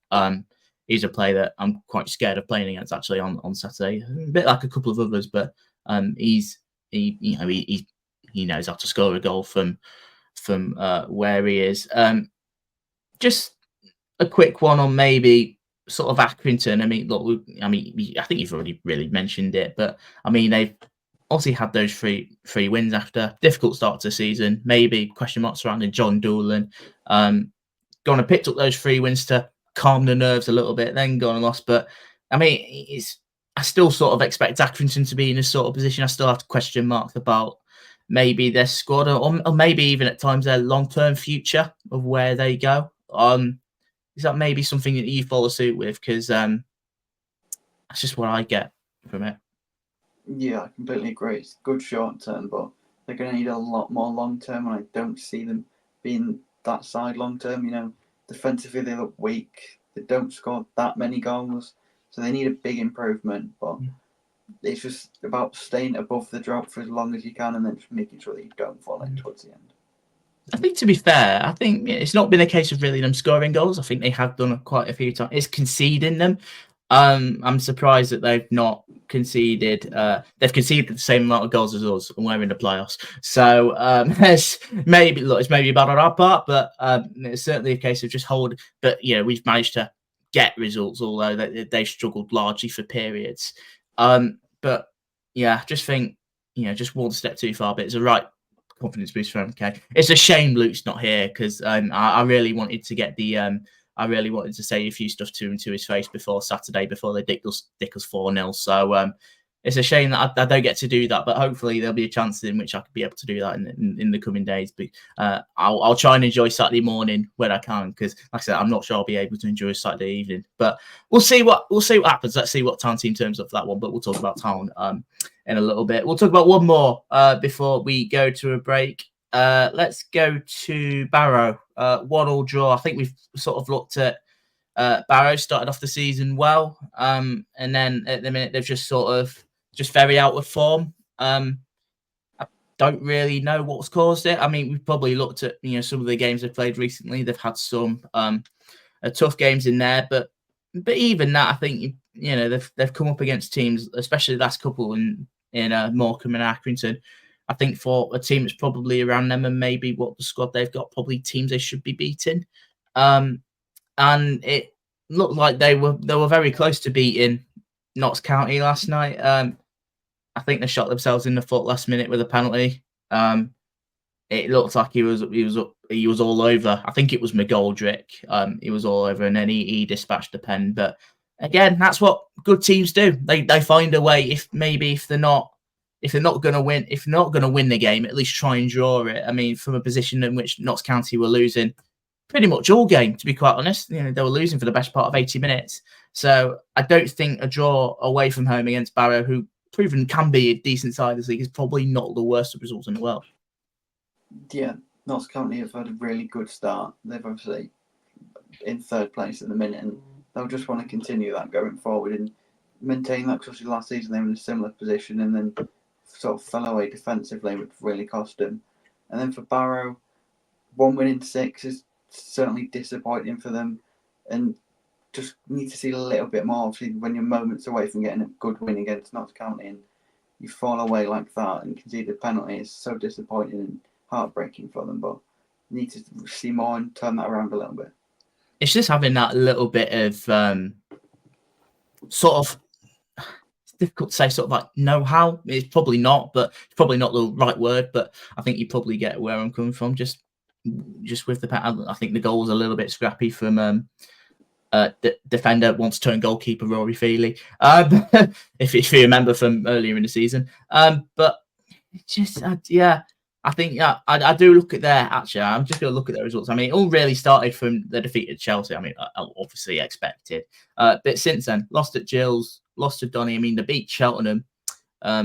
He's a player that I'm quite scared of playing against actually on Saturday. A bit like a couple of others, but he knows how to score a goal from where he is. Just a quick one on maybe sort of Accrington. I mean, look, I think you've already really mentioned it, but I mean, they've obviously had those three wins after difficult start to the season. Maybe question marks surrounding John Doolan. Gone and picked up those 3 wins to calm the nerves a little bit, then gone and lost. But I mean, I still sort of expect Accrington to be in this sort of position. I still have to question marks about maybe their squad or maybe even at times their long-term future of where they go. Is that maybe something that you follow suit with? Because that's just what I get from it. Yeah, I completely agree. It's good short term, but they're going to need a lot more long term, and I don't see them being that side long term. Defensively they look weak. They don't score that many goals, so they need a big improvement. But it's just about staying above the drop for as long as you can, and then just making sure that you don't fall in towards the end. I think, to be fair, I think it's not been a case of really them scoring goals. I think they have done quite a few times. It's conceding them. I'm surprised that they've not conceded. They've conceded the same amount of goals as us, and we're in the playoffs. So it's maybe bad on our part, but it's certainly a case of just hold. But we've managed to get results, although they've struggled largely for periods. But yeah, just think, just one step too far. But it's a right confidence boost for MK. It's a shame Luke's not here, because I really wanted to get the I really wanted to say a few stuff to him to his face before Saturday, before they dick us 4-0. So it's a shame that I don't get to do that, but hopefully there'll be a chance in which I could be able to do that in the coming days. But I'll try and enjoy Saturday morning when I can, because, like I said, I'm not sure I'll be able to enjoy Saturday evening. But we'll see what happens. Let's see what Town team turns up for that one. But we'll talk about Town in a little bit. We'll talk about one more before we go to a break. Let's go to Barrow. 1-1 draw. I think we've sort of looked at Barrow started off the season well, and then at the minute they've just very out of form. I don't really know what's caused it. I mean, we've probably looked at some of the games they've played recently. They've had some tough games in there, but even that, I think they've come up against teams, especially the last couple in Morecambe and Accrington. I think for a team that's probably around them and maybe what the squad they've got, probably teams they should be beating. And it looked like they were very close to beating Notts County last night. I think they shot themselves in the foot last minute with a penalty. It looked like he was all over. I think it was McGoldrick. He was all over, and then he dispatched the pen. But again, that's what good teams do. They find a way. If they're not going to win the game, at least try and draw it. I mean, from a position in which Notts County were losing pretty much all game, to be quite honest, they were losing for the best part of 80 minutes. So I don't think a draw away from home against Barrow, who proven can be a decent side this league, is probably not the worst of results in the world. Yeah, Notts County have had a really good start. They've obviously in third place at the minute, and they'll just want to continue that going forward and maintain that, because last season they were in a similar position and then sort of fell away defensively, which really cost them. And then for Barrow, 1 win in 6 is certainly disappointing for them, and just need to see a little bit more. Obviously, when you're moments away from getting a good win against Notts County and you fall away like that and concede a penalty, it's so disappointing and heartbreaking for them. But you need to see more and turn that around a little bit. It's just having that little bit of sort of, it's difficult to say, sort of like know-how. It's probably not, but it's probably not the right word. But I think you probably get where I'm coming from. Just with the, I think the goal was a little bit scrappy from defender wants to turn goalkeeper Rory Feely, if you remember from earlier in the season. But just yeah, I think, yeah, I do look at their, actually, I'm just going to look at their results. I mean, it all really started from the defeat at Chelsea. I mean, obviously expected. But since then, lost at Gills, lost to Donny. I mean, they beat Cheltenham. I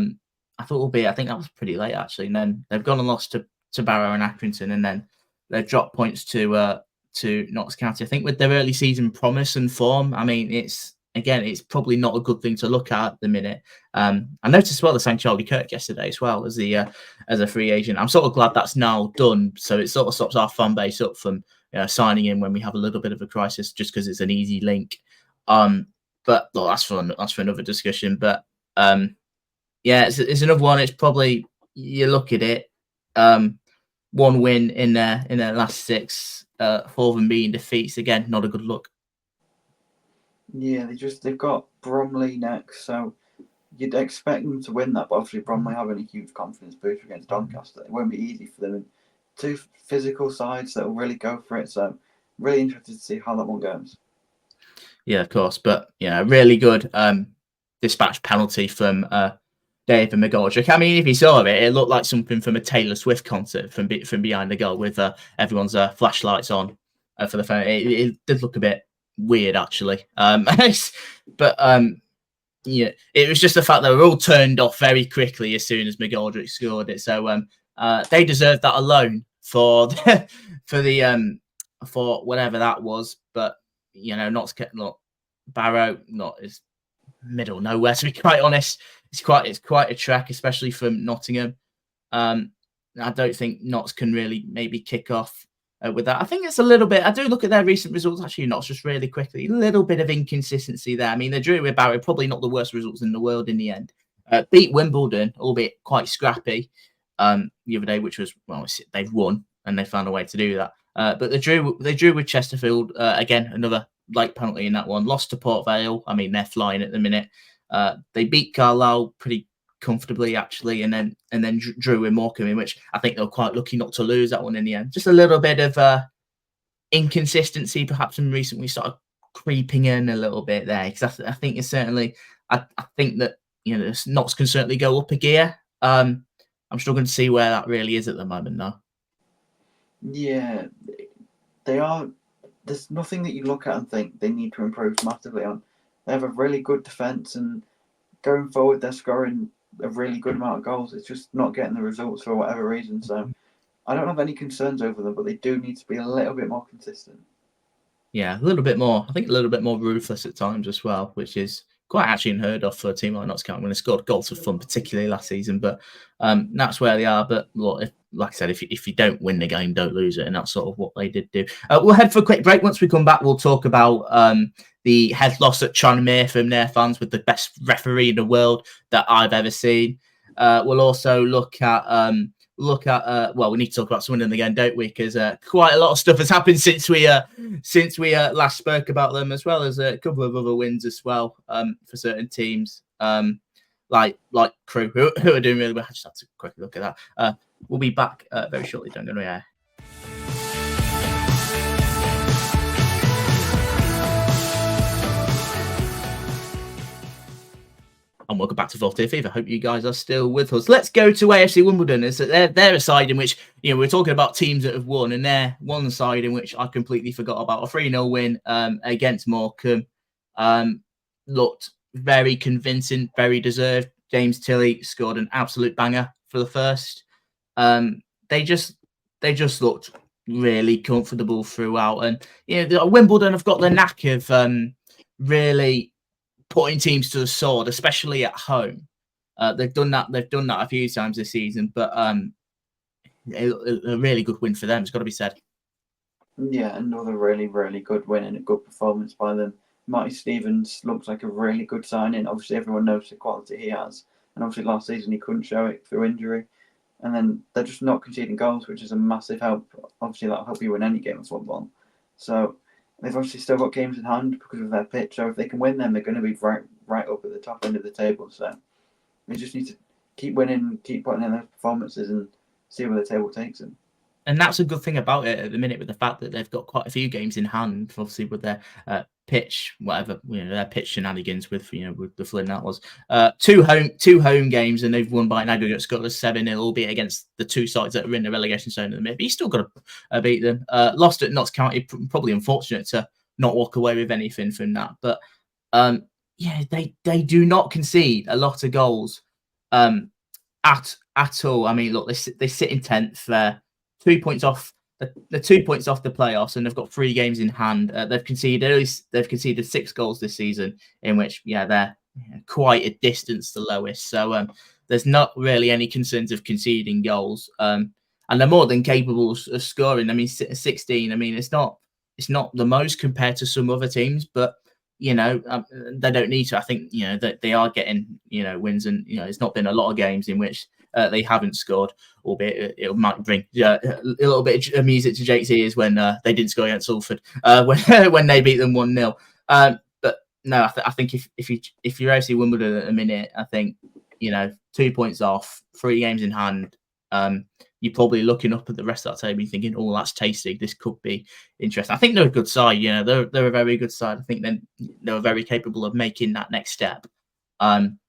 think that was pretty late, actually. And then they've gone and lost to Barrow and Accrington. And then they've dropped points to Notts County. I think with their early season promise and form, I mean, it's probably not a good thing to look at the minute. I noticed as well they signed Charlie Kirk yesterday as well as a free agent. I'm sort of glad that's now done, so it sort of stops our fan base up from signing in when we have a little bit of a crisis, just because it's an easy link. But well, that's for another discussion. But yeah, it's another one. It's probably, you look at it, one win in their last 6, 4 of them being defeats. Again, not a good look. Yeah, they've got Bromley next, so you'd expect them to win that, but obviously Bromley having a huge confidence boost against Doncaster. It won't be easy for them. And 2 physical sides that will really go for it, so really interested to see how that one goes. Yeah, of course, but really good dispatch penalty from David McGoldrick. I mean, if you saw it looked like something from a Taylor Swift concert from behind the goal with everyone's flashlights on for the phone. It did look a bit weird, actually. But yeah, it was just the fact that they were all turned off very quickly as soon as McGoldrick scored it. So they deserved that alone for for whatever that was. But Barrow, not as middle nowhere, to be quite honest. It's quite a trek, especially from Nottingham. I don't think Notts can really maybe kick off with that. I think it's a little bit. I do look at their recent results, actually, Notts, just really quickly. A little bit of inconsistency there. I mean, they drew with Barrow, probably not the worst results in the world in the end. Beat Wimbledon, albeit quite scrappy, the other day, which was, well, they've won and they found a way to do that. But they drew with Chesterfield, again, another late penalty in that one. Lost to Port Vale. I mean, they're flying at the minute. They beat Carlisle pretty comfortably, actually, and then drew with Morecambe, in which I think they were quite lucky not to lose that one in the end. Just a little bit of inconsistency, perhaps, in recently started creeping in a little bit there, because I think it's certainly, I think that Notts can certainly go up a gear. I'm struggling to see where that really is at the moment, though. Yeah, they are. There's nothing that you look at and think they need to improve massively on. They have a really good defence, and going forward, they're scoring a really good amount of goals. It's just not getting the results for whatever reason. So I don't have any concerns over them, but they do need to be a little bit more consistent. Yeah, a little bit more. I think a little bit more ruthless at times as well, which is quite actually unheard of for a team like Notts County when they scored goals for fun, particularly last season. But that's where they are. But look, like I said, if you don't win the game, don't lose it, and that's sort of what they did do. We'll head for a quick break. Once we come back, we'll talk about the head loss at Tranmere from their fans with the best referee in the world that I've ever seen. We'll also look at well, we need to talk about Swindon again, don't we? Because quite a lot of stuff has happened since we last spoke about them, as well as a couple of other wins as well for certain teams, like Crewe, who are doing really well. I just had to quickly look at that. We'll be back very shortly. Don't go anywhere. And welcome back to Voltaire Fever. Hope you guys are still with us. Let's go to AFC Wimbledon. They're a side in which, we're talking about teams that have won, and they're one side in which I completely forgot about. A 3-0 win against Morecambe. Looked very convincing, very deserved. James Tilley scored an absolute banger for the first. They just looked really comfortable throughout. And Wimbledon have got the knack of really putting teams to the sword, especially at home. They've done that a few times this season, but a really good win for them. It's got to be said. Yeah, another really, really good win and a good performance by them. Marty Stevens looks like a really good signing. Obviously, everyone knows the quality he has, and obviously last season he couldn't show it through injury. And then they're just not conceding goals, which is a massive help. Obviously, that'll help you win any game of football. So they've obviously still got games in hand because of their pitch. So if they can win them, they're going to be right up at the top end of the table. So they just need to keep winning, keep putting in their performances, and see where the table takes them. And that's a good thing about it at the minute, with the fact that they've got quite a few games in hand, obviously with their pitch, whatever, their pitch shenanigans with, with the Flynn, that was two home games, and they've won by an aggregate score of 7-0, albeit against the two sides that are in the relegation zone at the minute. But you still got to beat them. Lost at Notts County, probably unfortunate to not walk away with anything from that. But they do not concede a lot of goals at all. I mean, look, they sit in 10th there. 2 points off. They're 2 points off the playoffs, and they've got 3 games in hand. They've conceded 6 goals this season, in which they're quite a distance the lowest. So there's not really any concerns of conceding goals, and they're more than capable of scoring. I mean, 16. I mean, it's not the most compared to some other teams, but they don't need to. I think that they are getting wins, and it's not been a lot of games in which they haven't scored, albeit it might bring a little bit of music to Jake's ears when they didn't score against Salford when they beat them 1-0. But no, I think if you're AFC Wimbledon at a minute, I think 2 points off, 3 games in hand. You're probably looking up at the rest of that table and thinking, "Oh, that's tasty. This could be interesting." I think they're a good side. They're a very good side. I think they're very capable of making that next step. And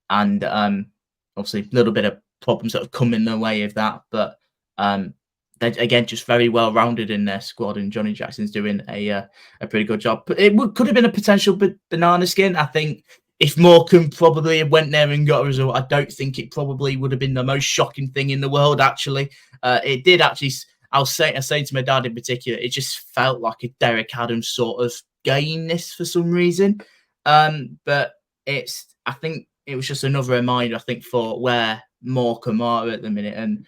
obviously a little bit of problems that have come in the way of that, but they're again just very well rounded in their squad, and Johnny Jackson's doing a pretty good job. But could have been a potential banana skin. I think if Morecambe probably went there and got a result, I don't think it probably would have been the most shocking thing in the world. Actually, it did actually. I say to my dad in particular, it just felt like a Derek Adams sort of game this for some reason. But I think it was just another reminder, I think, for where Morecambe are at the minute, and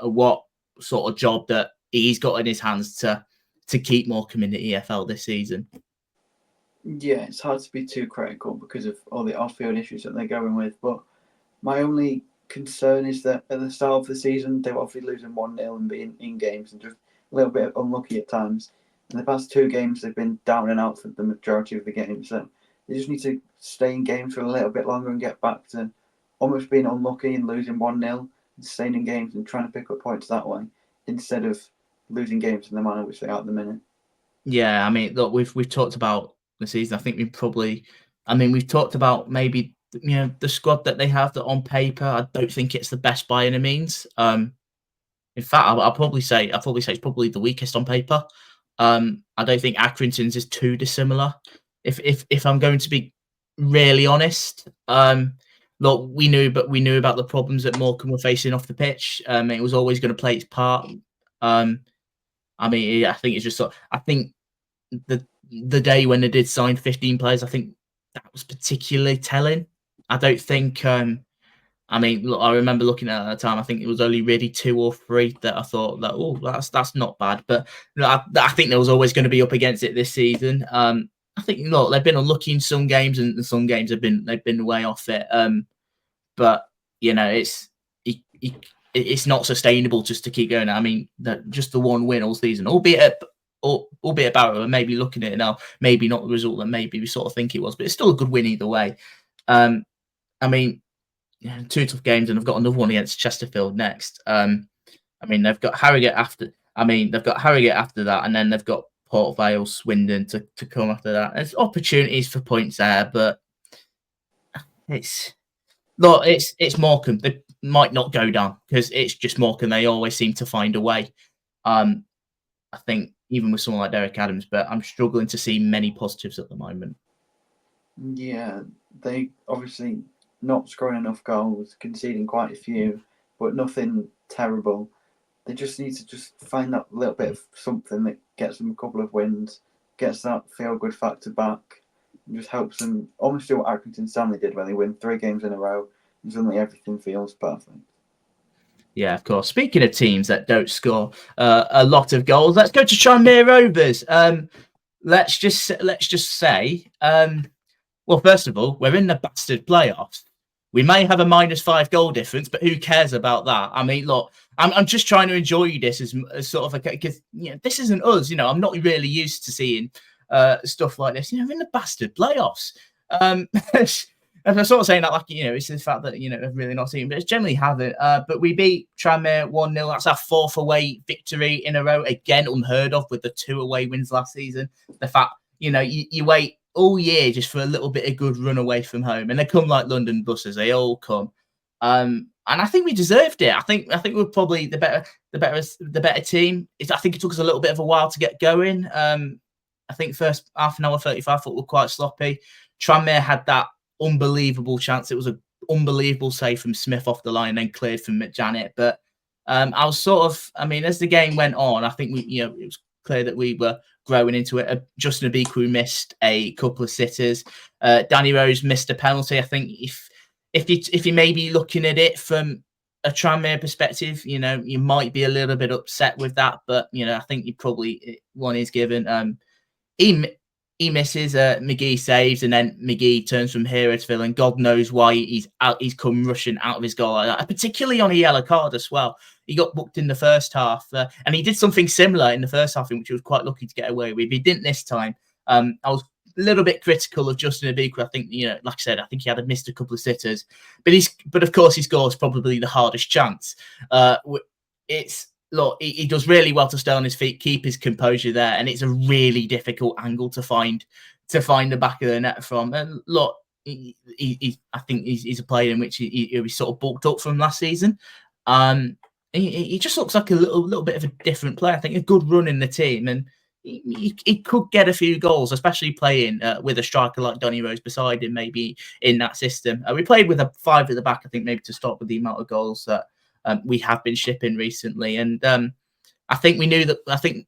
what sort of job that he's got in his hands to keep Morecambe in the EFL this season. Yeah, it's hard to be too critical because of all the off-field issues that they're going with. But my only concern is that at the start of the season, they were obviously losing 1-0 and being in games and just a little bit unlucky at times. In the past 2 games, they've been down and out for the majority of the games. So they just need to stay in games for a little bit longer and get back to almost being unlucky and losing 1-0 and staying in games and trying to pick up points that way, instead of losing games in the manner which they are at the minute. Yeah, I mean, look, we've talked about the season. I think we've talked about maybe the squad that they have, that on paper I don't think it's the best by any means. In fact, I'll probably say it's probably the weakest on paper. I don't think Accrington's is too dissimilar. If I'm going to be really honest, look, we knew about the problems that Morecambe were facing off the pitch. It was always going to play its part. I mean, I think it's just I think the day when they did sign 15 players, I think that was particularly telling. I don't think. I mean, look, I remember looking at it at the time. I think it was only really 2 or 3 that I thought that, oh, that's not bad. But I think there was always going to be up against it this season. I think, look, they've been unlucky in some games, and some games they've been way off it. But it's not sustainable just to keep going. I mean, just the 1 win all season, albeit Barrow, and maybe looking at it now, maybe not the result that maybe we sort of think it was, but it's still a good win either way. I mean, 2 tough games, and they've got another one against Chesterfield next. I mean, they've got Harrogate after. That, and then they've got Port Vale, Swindon to come after that. There's opportunities for points there, but it's Morecambe. They might not go down because it's just Morecambe. They always seem to find a way. I think even with someone like Derek Adams, but I'm struggling to see many positives at the moment. Yeah, they obviously not scoring enough goals, conceding quite a few, but nothing terrible. They just need to just find that little bit of something that gets them a couple of wins, gets that feel-good factor back, and just helps them almost do what Accrington Stanley did when they win 3 games in a row, and suddenly everything feels perfect. Yeah, of course. Speaking of teams that don't score a lot of goals, let's go to Tranmere Rovers. Let's just say, well, first of all, we're in the bastard playoffs. We may have a -5 goal difference, but who cares about that? I mean, look, I'm just trying to enjoy this as sort of because this isn't us. I'm not really used to seeing stuff like this. We're in the bastard playoffs. I'm sort of saying that, like, it's the fact that, I've really not seen, but it's generally haven't. But we beat Tranmere 1-0. That's our 4th away victory in a row. Again, unheard of with the 2 away wins last season. The fact, you wait all year just for a little bit of good run away from home, and they come like London buses. They all come. And I think we deserved it. I think we're probably the better team. I think it took us a little bit of a while to get going. I think first half an hour, 35 foot were quite sloppy. Tranmere had that unbelievable chance. It was an unbelievable save from Smith off the line, then cleared from Janet. But I was as the game went on, I think it was clear that we were growing into it. Justin Abiku missed a couple of sitters. Danny Rose missed a penalty. I think if you may be looking at it from a Tranmere perspective, you might be a little bit upset with that. But I think you probably one is given. He misses, McGee saves, and then McGee turns from hero to villain. God knows why he's come rushing out of his goal, particularly on a yellow card as well. He got booked in the first half, and he did something similar in the first half, in which he was quite lucky to get away with. He didn't this time. I was a little bit critical of Justin Abiku. I think, like I said, I think he had missed a couple of sitters, but of course his goal is probably the hardest chance. Look, he does really well to stay on his feet, keep his composure there, and it's a really difficult angle to find the back of the net from. And look, I think he's a player in which he sort of bulked up from last season. He just looks like a little bit of a different player. I think a good run in the team, and he could get a few goals, especially playing with a striker like Donny Rose beside him, maybe in that system. We played with a 5 at the back, I think, maybe to stop with the amount of goals that we have been shipping recently. And I think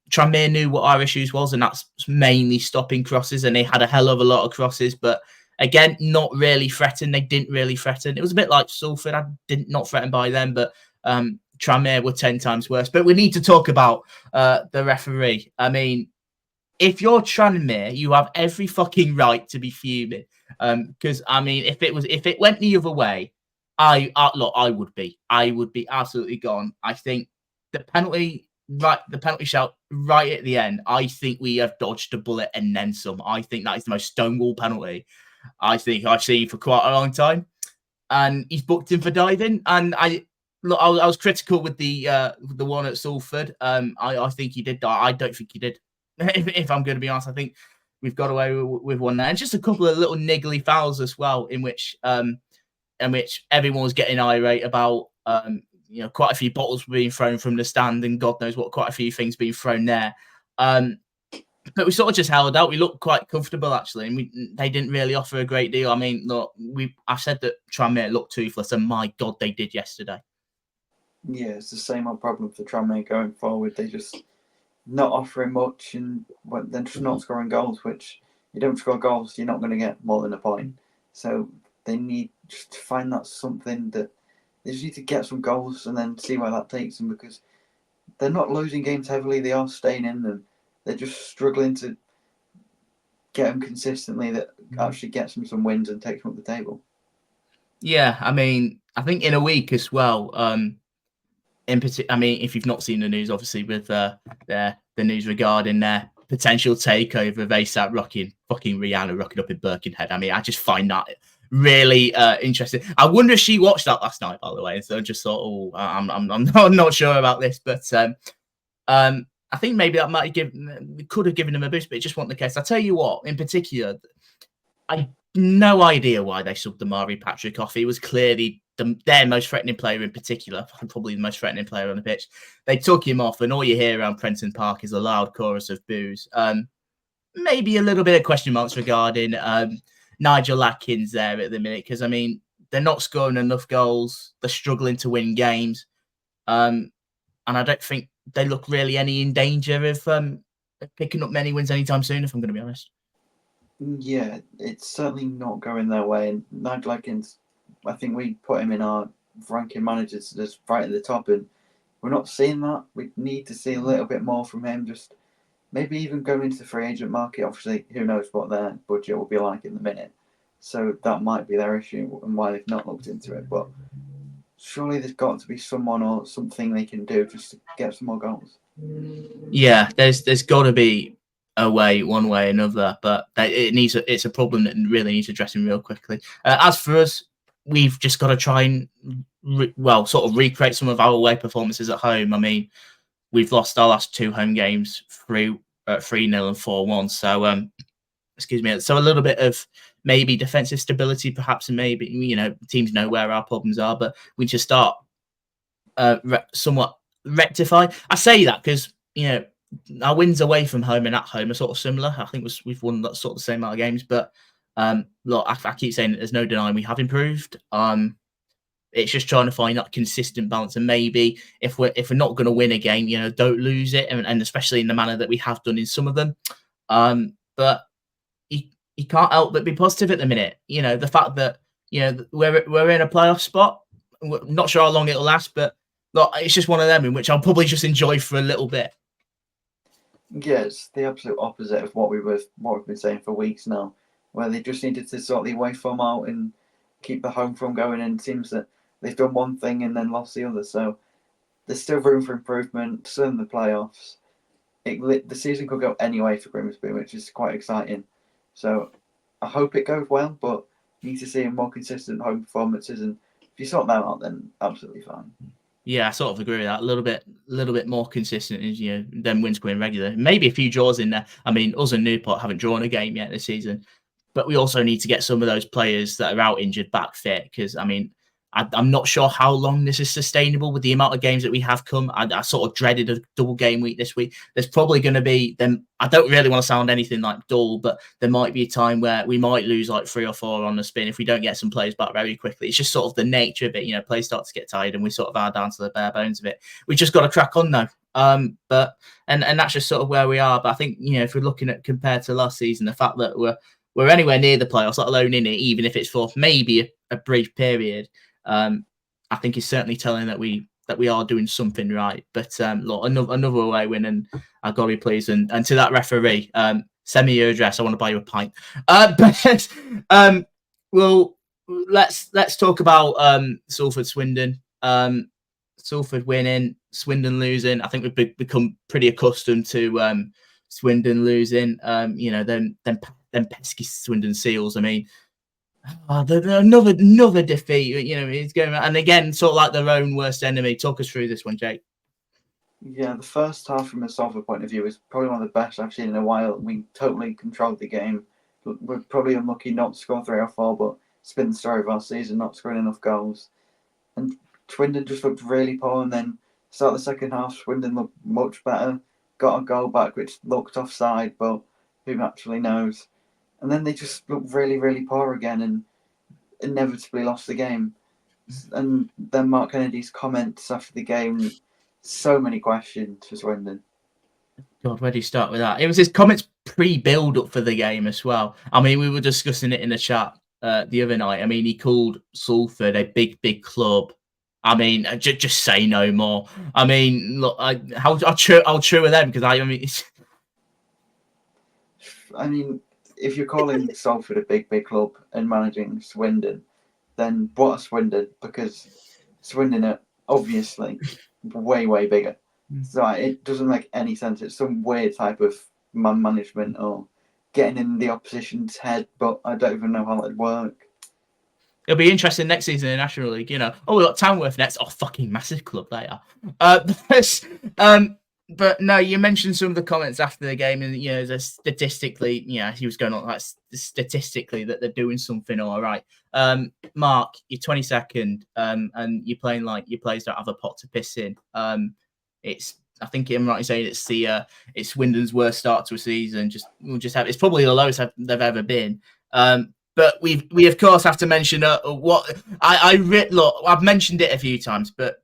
Tranmere knew what our issues was, and that's mainly stopping crosses, and they had a hell of a lot of crosses, but again, not really threatened. They didn't really threaten. It was a bit like Salford. Not threatened by them, but Tranmere were 10 times worse. But we need to talk about the referee. I mean, if you're Tranmere, you have every fucking right to be fuming. Because I mean, if it went the other way, I would be absolutely gone. I think the penalty shout right at the end, I think we have dodged a bullet and then some. I think that is the most stonewall penalty I think I've seen for quite a long time. And he's booked him for diving. And I was critical with the one at Salford. I think he did die. I don't think he did. If I'm going to be honest, I think we've got away with one there. And just a couple of little niggly fouls as well, in which everyone was getting irate about. Quite a few bottles were being thrown from the stand, and God knows what, quite a few things being thrown there. But we sort of just held out. We looked quite comfortable, actually, and they didn't really offer a great deal. I mean, look, I said that Tranmere looked toothless, and my God, they did yesterday. Yeah, it's the same old problem for Tranmere going forward. They just not offering much, and they're just not scoring goals, which you don't score goals, you're not going to get more than a point. So they need just to find that something that they just need to get some goals and then see where that takes them, because they're not losing games heavily. They are staying in them. They're just struggling to get them consistently that actually gets them some wins and takes them up the table. Yeah, I mean, I think in a week as well. I mean, if you've not seen the news, obviously with the news regarding their potential takeover of ASAP Rocky and fucking Rihanna rocking up in Birkenhead. I mean, I just find that really interesting. I wonder if she watched that last night, by the way. So I just thought, I'm not sure about this, but I think maybe that could have given them a boost, but it just wasn't the case. I tell you what, in particular, I no idea why they subbed Amari Patrick off. He was clearly their most threatening player in particular, probably the most threatening player on the pitch. They took him off, and all you hear around Prenton Park is a loud chorus of boos. Maybe a little bit of question marks regarding Nigel Atkins there at the minute, because, I mean, they're not scoring enough goals. They're struggling to win games. And I don't think they look really in danger of picking up many wins anytime soon, if I'm going to be honest. Yeah, it's certainly not going their way. And Nigel Atkins, I think we put him in our ranking managers just right at the top, and we're not seeing that. We need to see a little bit more from him. Just maybe even go into the free agent market. Obviously, who knows what their budget will be like in the minute. So that might be their issue and why they've not looked into it. But surely there's got to be someone or something they can do just to get some more goals. Yeah, there's got to be away one way or another, but it's a problem that really needs addressing real quickly. As for us, we've just got to try and sort of recreate some of our away performances at home. I mean, we've lost our last 2 home games 3-0 and 4-1. So excuse me. So a little bit of maybe defensive stability, perhaps, and maybe teams know where our problems are, but we just start somewhat rectify. I say that because our wins away from home and at home are sort of similar. I think we've won that sort of the same amount of games, but look, I keep saying that there's no denying we have improved. It's just trying to find that consistent balance, and maybe if we're not going to win a game, don't lose it, and especially in the manner that we have done in some of them. But you can't help but be positive at the minute. The fact that we're in a playoff spot. We're not sure how long it'll last, but look, it's just one of them in which I'll probably just enjoy for a little bit. Yeah, it's the absolute opposite of what we've been saying for weeks now, where they just needed to sort the away form out and keep the home form going, and it seems that they've done one thing and then lost the other. So there's still room for improvement, still in the playoffs. The season could go any way for Grimsby, which is quite exciting. So I hope it goes well, but you need to see more consistent home performances, and if you sort that out, then absolutely fine. Yeah, I sort of agree with that. A little bit more consistent is them wins coming regular. Maybe a few draws in there. I mean, us and Newport haven't drawn a game yet this season, but we also need to get some of those players that are out injured back fit, because I mean, I'm not sure how long this is sustainable with the amount of games that we have come. I sort of dreaded a double game week this week. There's probably going to be them. I don't really want to sound anything like dull, but there might be a time where we might lose like 3 or 4 on the spin if we don't get some players back very quickly. It's just sort of the nature of it. Players start to get tired, and we sort of are down to the bare bones of it. We just got to crack on though. But that's just sort of where we are. But I think if we're looking at compared to last season, the fact that we're anywhere near the playoffs, let alone in it, even if it's for maybe a brief period. I think is certainly telling that we are doing something right. But look, another away win, and I've got to be pleased. And to that referee, send me your address. I want to buy you a pint. But well, let's talk about Salford Swindon. Salford winning, Swindon losing. I think we've become pretty accustomed to Swindon losing. Them pesky Swindon Seals. I mean. Another defeat, it's going, and again, sort of like their own worst enemy. Talk us through this one, Jake. Yeah, the first half from a Salford point of view is probably one of the best I've seen in a while. We totally controlled the game. We're probably unlucky not to score 3 or 4, but it's been the story of our season, not scoring enough goals. And Swindon just looked really poor, and then start the second half, Swindon looked much better. Got a goal back, which looked offside, but who actually knows? And then they just looked really, really poor again, and inevitably lost the game. And then Mark Kennedy's comments after the game, so many questions for Swindon. God, where do you start with that? It was his comments pre-build up for the game as well. I mean, we were discussing it in the chat the other night. I mean, he called Salford a big club. I mean, just say no more. I mean, look, how true are them? Because I mean, if you're calling Salford a big club and managing Swindon, then what are Swindon? Because Swindon are obviously way bigger. So it doesn't make any sense. It's some weird type of man management or getting in the opposition's head, but I don't even know how that'd work. It'll be interesting next season in the National League. Oh, we got Tamworth next. Oh, fucking massive club they are. But no, you mentioned some of the comments after the game, and statistically, he was going on like statistically that they're doing something all right. Mark, you're 22nd, and you're playing like your players don't have a pot to piss in. I think I'm right in saying it's Swindon's worst start to a season. It's probably the lowest they've ever been. But we of course have to mention what I've mentioned it a few times, but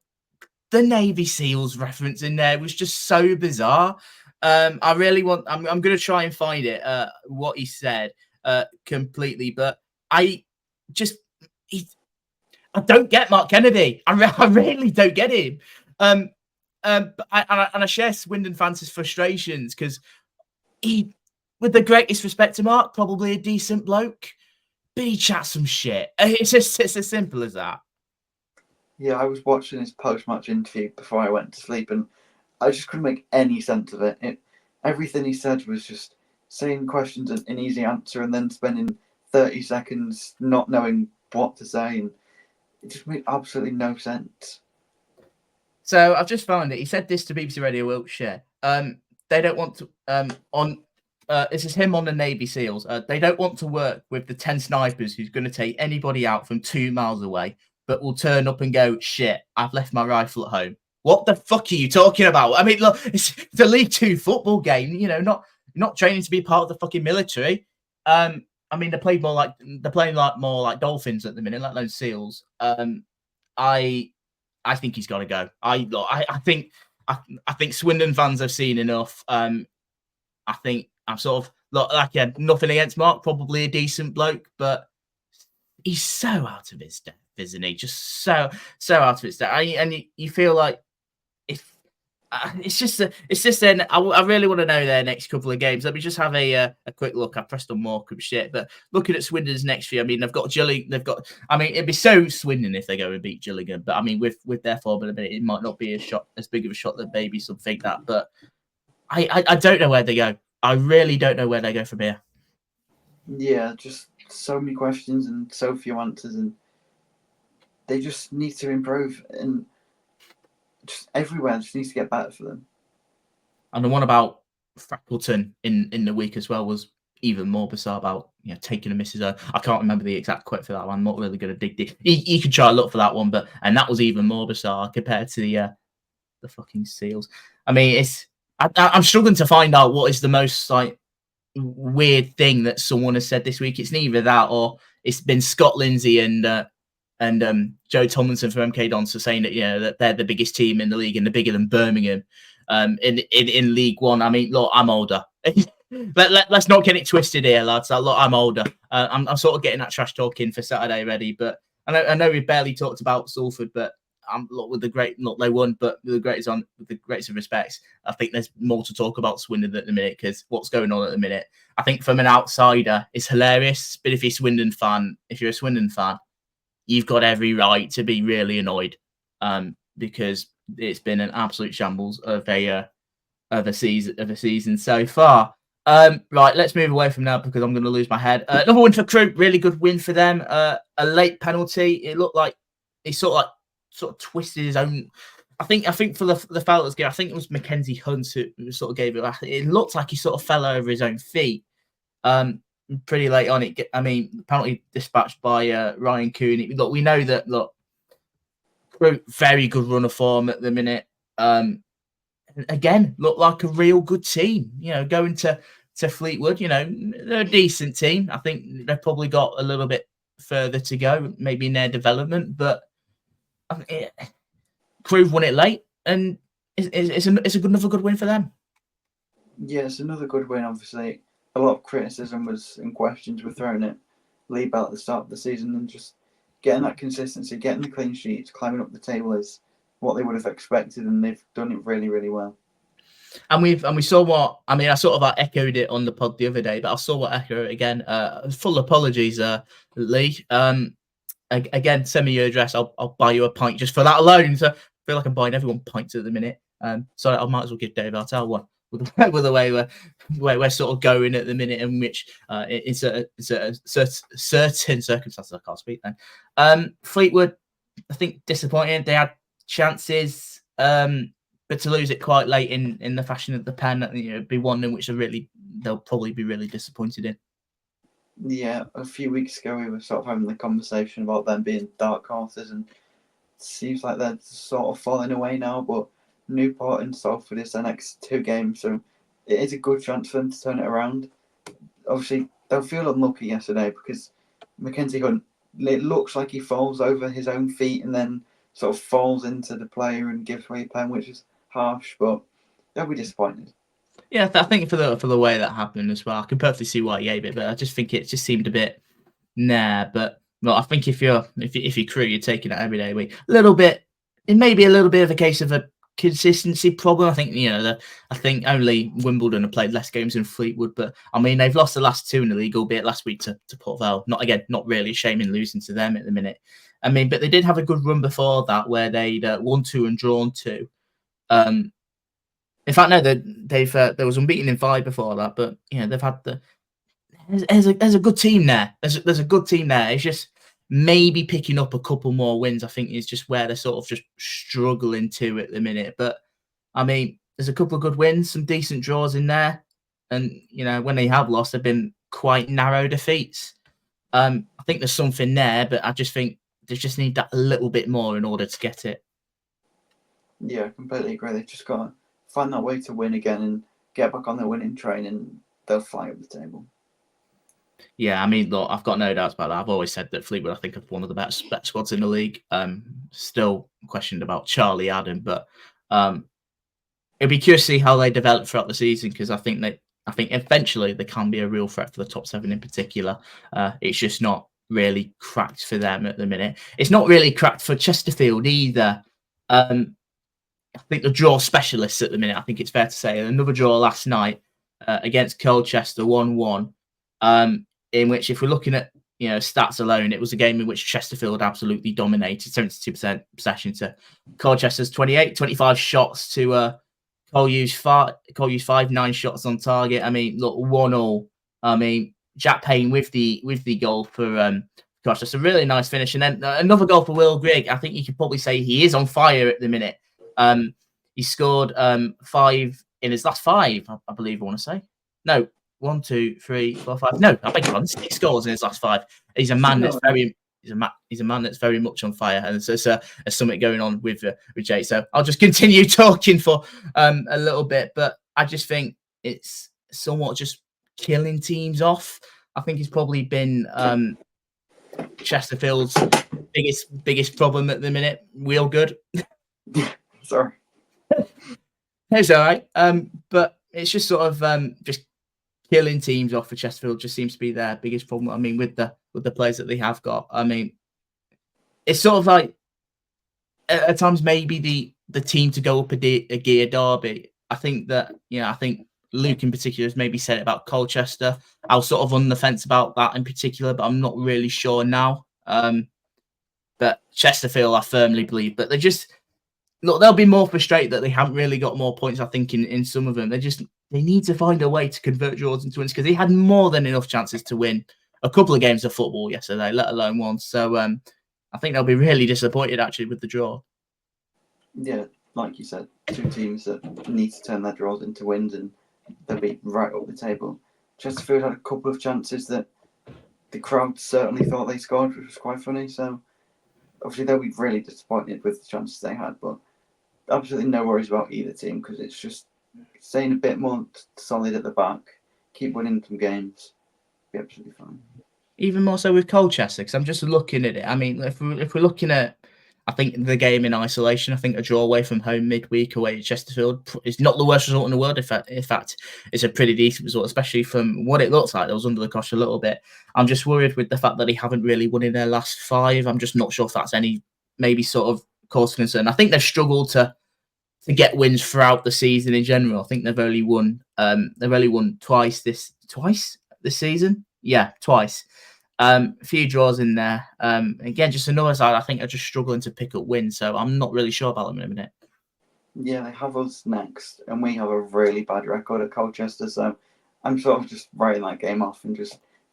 the Navy SEALs reference in there was just so bizarre. I'm going to try and find it, what he said completely, but I don't get Mark Kennedy. I really don't get him. And I share Swindon fans' frustrations because he, with the greatest respect to Mark, probably a decent bloke, but he chats some shit. It's as simple as that. Yeah, I was watching his post-match interview before I went to sleep, and I just couldn't make any sense of it. Everything he said was just saying questions an easy answer and then spending 30 seconds not knowing what to say, and it just made absolutely no sense. So I've just found it. He said this to BBC Radio Wiltshire. They don't want to this is him on the Navy SEALs. They don't want to work with the 10 snipers who's going to take anybody out from 2 miles away, but will turn up and go, shit, I've left my rifle at home. What the fuck are you talking about? I mean, look, it's a League Two football game, you know, not training to be part of the fucking military. I mean, they're playing more like dolphins at the minute, like those SEALs. I think he's got to go. I think Swindon fans have seen enough. I think I'm sort of nothing against Mark, probably a decent bloke, but he's so out of his depth, isn't he? Just so out of his depth. And you feel like if it's just I really want to know their next couple of games. Let me just have a quick look. I pressed on Morecambe shit, but looking at Swindon's next few, I mean, they've got Gillingham. I mean, it'd be so Swindon if they go and beat Gillingham, but I mean, with their form in a minute, it might not be as big of a shot that maybe some think that. But I don't know where they go. I really don't know where they go from here. Yeah, just so many questions and so few answers, and they just need to improve, and just everywhere just needs to get better for them. And the one about Frackleton in the week as well was even more bizarre, about taking a misses. I can't remember the exact quote for that one. I'm not really going to dig deep. You can try to look for that one, and that was even more bizarre compared to the fucking SEALs. I mean, I'm struggling to find out what is the most weird thing that someone has said this week. It's neither that or it's been Scott Lindsay and Joe Tomlinson from MK Dons saying that that they're the biggest team in the league and they're bigger than Birmingham in League One. I mean, look, I'm older. Let's not get it twisted here, lads. Look, I'm older. I'm sort of getting that trash talking for Saturday ready, but I know we've barely talked about Salford, but with they won, but with the greatest of respects, I think there's more to talk about Swindon at the minute, because what's going on at the minute, I think from an outsider, it's hilarious. But if you're a Swindon fan, you've got every right to be really annoyed, because it's been an absolute shambles of a season so far. Right, let's move away from that because I'm going to lose my head. Another win for Crewe, really good win for them. A late penalty. It looked like he sort of twisted his own. I think for the foul that was given, I think it was Mackenzie Hunt who sort of gave it. It looked like he sort of fell over his own feet. Pretty late on it. I mean, apparently dispatched by Ryan Cooney. Look, we know that. Look, very good run of form at the minute. Again, look like a real good team. Going to Fleetwood. They're a decent team. I think they've probably got a little bit further to go, maybe in their development, but Crewe won it late, and it's another good win for them. Yeah, it's another good win. Obviously, a lot of criticism and questions were thrown at Lee Bell at the start of the season, and just getting that consistency, getting the clean sheets, climbing up the table is what they would have expected, and they've done it really, really well. And we saw what I sort of echoed it on the pod the other day, but I saw what echo it again. Full apologies, Lee. Again, send me your address. I'll buy you a pint just for that alone. So I feel like I'm buying everyone pints at the minute. So I might as well give Dave Artell one with the way we're sort of going at the minute, in which it's a certain circumstances I can't speak then. Fleetwood, I think disappointing. They had chances, but to lose it quite late in the fashion of the pen, be one in which they'll probably be really disappointed in. Yeah, a few weeks ago we were sort of having the conversation about them being dark horses, and it seems like they're sort of falling away now. But Newport and Salford is their next two games, so it is a good chance for them to turn it around. Obviously, they'll feel unlucky yesterday because Mackenzie Hunt, it looks like he falls over his own feet and then sort of falls into the player and gives away a pen, which is harsh, but they'll be disappointed. Yeah, I think for the way that happened as well, I can perfectly see why he gave it, but I just think it just seemed a bit But I think if you're Crewe, you're taking it every day week. A little bit, it may be a little bit of a case of a consistency problem. I think I think only Wimbledon have played less games than Fleetwood, but I mean they've lost the last two in the league, albeit last week to Port Vale. Not really a shame in losing to them at the minute. I mean, but they did have a good run before that where they'd won 2 and drawn 2. In fact, no, they've there was unbeaten in 5 before that, but they've had there's a good team there. There's a good team there. It's just maybe picking up a couple more wins, I think, is just where they're sort of just struggling to at the minute. But I mean, there's a couple of good wins, some decent draws in there, and when they have lost, they've been quite narrow defeats. I think there's something there, but I just think they just need that a little bit more in order to get it. Yeah, I completely agree. They've just got to find that way to win again and get back on the winning train, and they'll fly up the table. Yeah, I mean, look, I've got no doubts about that. I've always said that Fleetwood, I think, have one of the best squads in the league. Still questioned about Charlie Adam, but it'd be curious to see how they develop throughout the season, because I think eventually they can be a real threat for the top 7 in particular. It's just not really cracked for them at the minute. It's not really cracked for Chesterfield either. I think the draw specialists at the minute, I think it's fair to say. Another draw last night against Colchester, 1-1, in which, if we're looking at stats alone, it was a game in which Chesterfield absolutely dominated, 72% possession to Colchester's 28, 25 shots to Colchester 5, 9 shots on target. I mean, look, 1-1. I mean, Jack Payne with the goal for Colchester, a really nice finish, and then another goal for Will Grigg. I think you could probably say he is on fire at the minute. He scored 5 in his last 5, I believe. I want to say no. 1, 2, 3, 4, 5. No, I beg your pardon. 6 goals in his last 5. He's a man that's he's a man that's very much on fire, and there's a summit going on with Jay. So I'll just continue talking for a little bit, but I just think it's somewhat just killing teams off. I think it's probably been Chesterfield's biggest problem at the minute. Real good. Sorry. It's all right. But it's just sort of just killing teams off for Chesterfield just seems to be their biggest problem. I mean, with the players that they have got. I mean, it's sort of like at times maybe the team to go up a gear Derby. I think that I think Luke in particular has maybe said it about Colchester. I was sort of on the fence about that in particular, but I'm not really sure now. But Chesterfield, I firmly believe, but they'll be more frustrated that they haven't really got more points. I think in some of them, they need to find a way to convert draws into wins, because they had more than enough chances to win a couple of games of football yesterday, let alone one. So I think they'll be really disappointed actually with the draw. Yeah, like you said, 2 teams that need to turn their draws into wins, and they'll be right up the table. Chesterfield had a couple of chances that the crowd certainly thought they scored, which was quite funny. So obviously they'll be really disappointed with the chances they had, but absolutely no worries about either team, because it's just staying a bit more solid at the back, keep winning some games, be absolutely fine. Even more so with Colchester, because I'm just looking at it. I mean, if we're looking at, I think, the game in isolation, I think a draw away from home midweek away at Chesterfield is not the worst result in the world. In fact, it's a pretty decent result, especially from what it looks like. It was under the cosh a little bit. I'm just worried with the fact that they haven't really won in their last 5. I'm just not sure if that's any maybe sort of cause for concern. I think they've struggled to get wins throughout the season in general. I think they've only won twice this season. Yeah, twice. A few draws in there. Again, just another side I think are just struggling to pick up wins, so I'm not really sure about them in a minute. Yeah, they have us next, and we have a really bad record at Colchester, so I'm sort of just writing that game off, and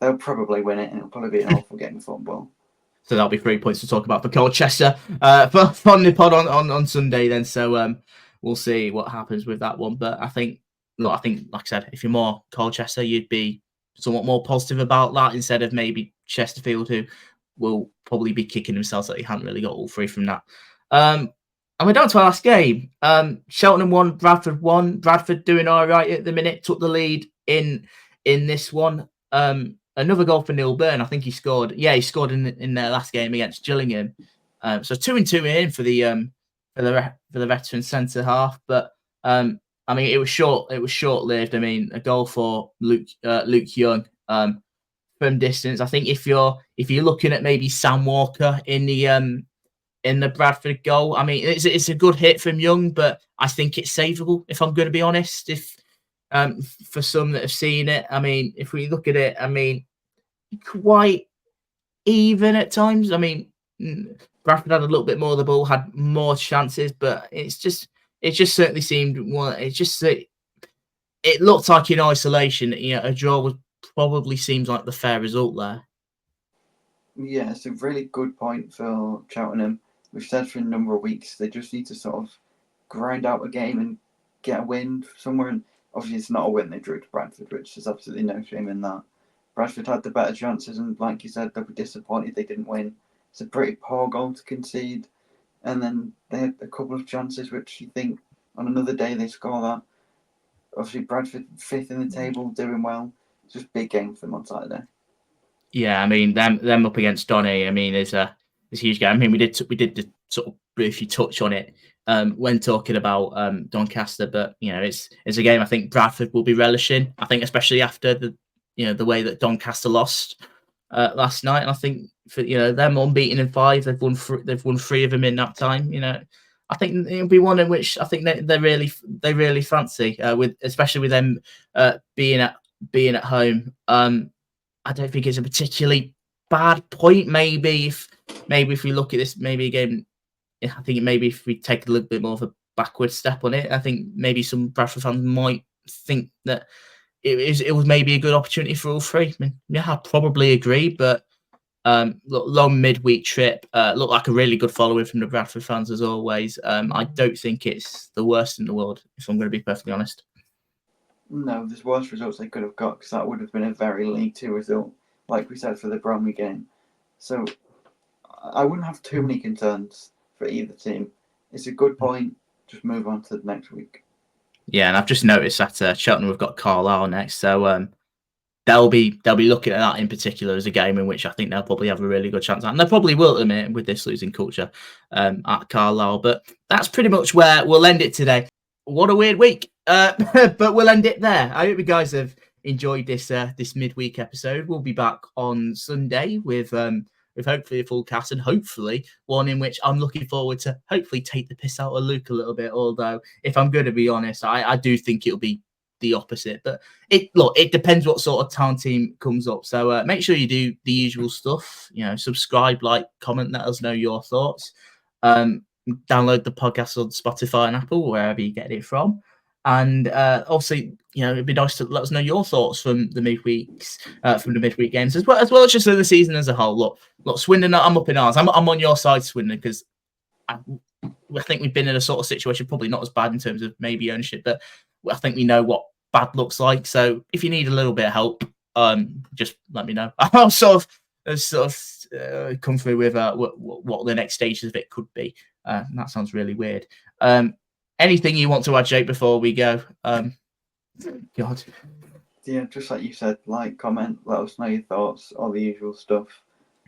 they'll probably win it, and it'll probably be an awful game of football. So that'll be 3 points to talk about for Colchester on the pod on Sunday then. So we'll see what happens with that one. But I think, like I said, if you're more Colchester, you'd be somewhat more positive about that instead of maybe Chesterfield, who will probably be kicking themselves that they haven't really got all 3 from that. And we're down to our last game. Cheltenham 1, Bradford 1. Bradford doing all right at the minute, took the lead in this one. Another goal for Neil Byrne. I think he scored. Yeah, he scored in their last game against Gillingham. So 2-2 in for the veteran centre half. But I mean, it was short lived. I mean, a goal for Luke Young from distance. I think if you're looking at maybe Sam Walker in the Bradford goal, I mean, it's a good hit from Young, but I think it's savable. If I'm going to be honest, for some that have seen it, I mean, if we look at it, I mean, quite even at times. I mean, Bradford had a little bit more of the ball, had more chances, but it's it just certainly seemed it looked like in isolation, a draw was probably seems like the fair result there. Yeah, it's a really good point for Cheltenham. We've said for a number of weeks they just need to sort of grind out a game and get a win somewhere. And obviously, it's not a win they drew to Bradford, which is absolutely no shame in that. Bradford had the better chances, and like you said, they were disappointed they didn't win. It's a pretty poor goal to concede, and then they had a couple of chances which you think on another day they score that. Obviously, Bradford 5th in the table, doing well. It's just a big game for them on Saturday. Yeah, I mean them up against Donny. I mean, is a huge game. I mean, we did sort of briefly touch on it when talking about Doncaster, but it's a game I think Bradford will be relishing. I think especially after the way that Doncaster lost last night, and I think for them unbeaten in 5, they've won 3 of them in that time. I think it'll be one in which I think they really fancy with especially with them being at home. I don't think it's a particularly bad point. Maybe if we look at this, maybe again, I think maybe if we take a little bit more of a backward step on it, I think maybe some Bradford fans might think that it was maybe a good opportunity for all 3. I mean, yeah, I probably agree, but long midweek trip looked like a really good following from the Bradford fans as always. I don't think it's the worst in the world, if I'm going to be perfectly honest. No, there's worse results they could have got because that would have been a very League Two result, like we said for the Bromley game. So I wouldn't have too many concerns for either team. It's a good point. Just move on to the next week. Yeah, and I've just noticed that Cheltenham have got Carlisle next, so they'll be looking at that in particular as a game in which I think they'll probably have a really good chance at, and they probably will admit with this losing culture at Carlisle. But that's pretty much where we'll end it today. What a weird week, but we'll end it there. I hope you guys have enjoyed this midweek episode. We'll be back on Sunday with hopefully a full cast and hopefully one in which I'm looking forward to hopefully take the piss out of Luke a little bit. Although, if I'm going to be honest, I do think it'll be the opposite. But it depends what sort of town team comes up. So make sure you do the usual stuff. Subscribe, like, comment, let us know your thoughts. Download the podcast on Spotify and Apple, wherever you get it from. And obviously, it'd be nice to let us know your thoughts from the midweek games, as well as just the season as a whole. Look, Swindon, I'm up in ours. I'm on your side, Swindon, because I think we've been in a sort of situation, probably not as bad in terms of maybe ownership, but I think we know what bad looks like. So if you need a little bit of help, just let me know. I'll sort of come through with what the next stages of it could be. That sounds really weird. Anything you want to add, Jake, before we go? God. Yeah, just like you said, like, comment, let us know your thoughts, all the usual stuff.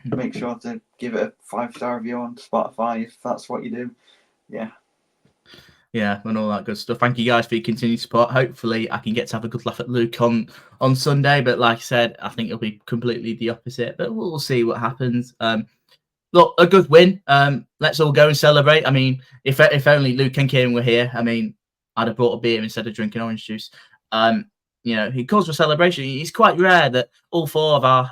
Make sure to give it a 5-star review on Spotify if that's what you do. Yeah, and all that good stuff. Thank you guys for your continued support. Hopefully, I can get to have a good laugh at Luke on Sunday. But like I said, I think it'll be completely the opposite. But we'll see what happens. Look, a good win. Let's all go and celebrate. I mean, if only Luke and Kieran were here, I mean, I'd have brought a beer instead of drinking orange juice. He calls for celebration. It's quite rare that all 4 of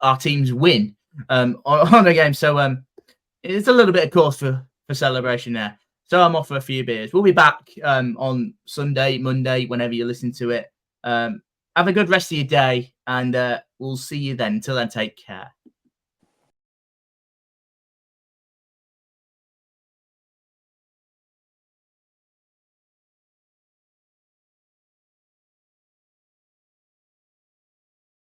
our teams win on a game. So it's a little bit of cause for celebration there. So I'm off for a few beers. We'll be back on Sunday, Monday, whenever you listen to it. Have a good rest of your day, and we'll see you then. Until then, take care.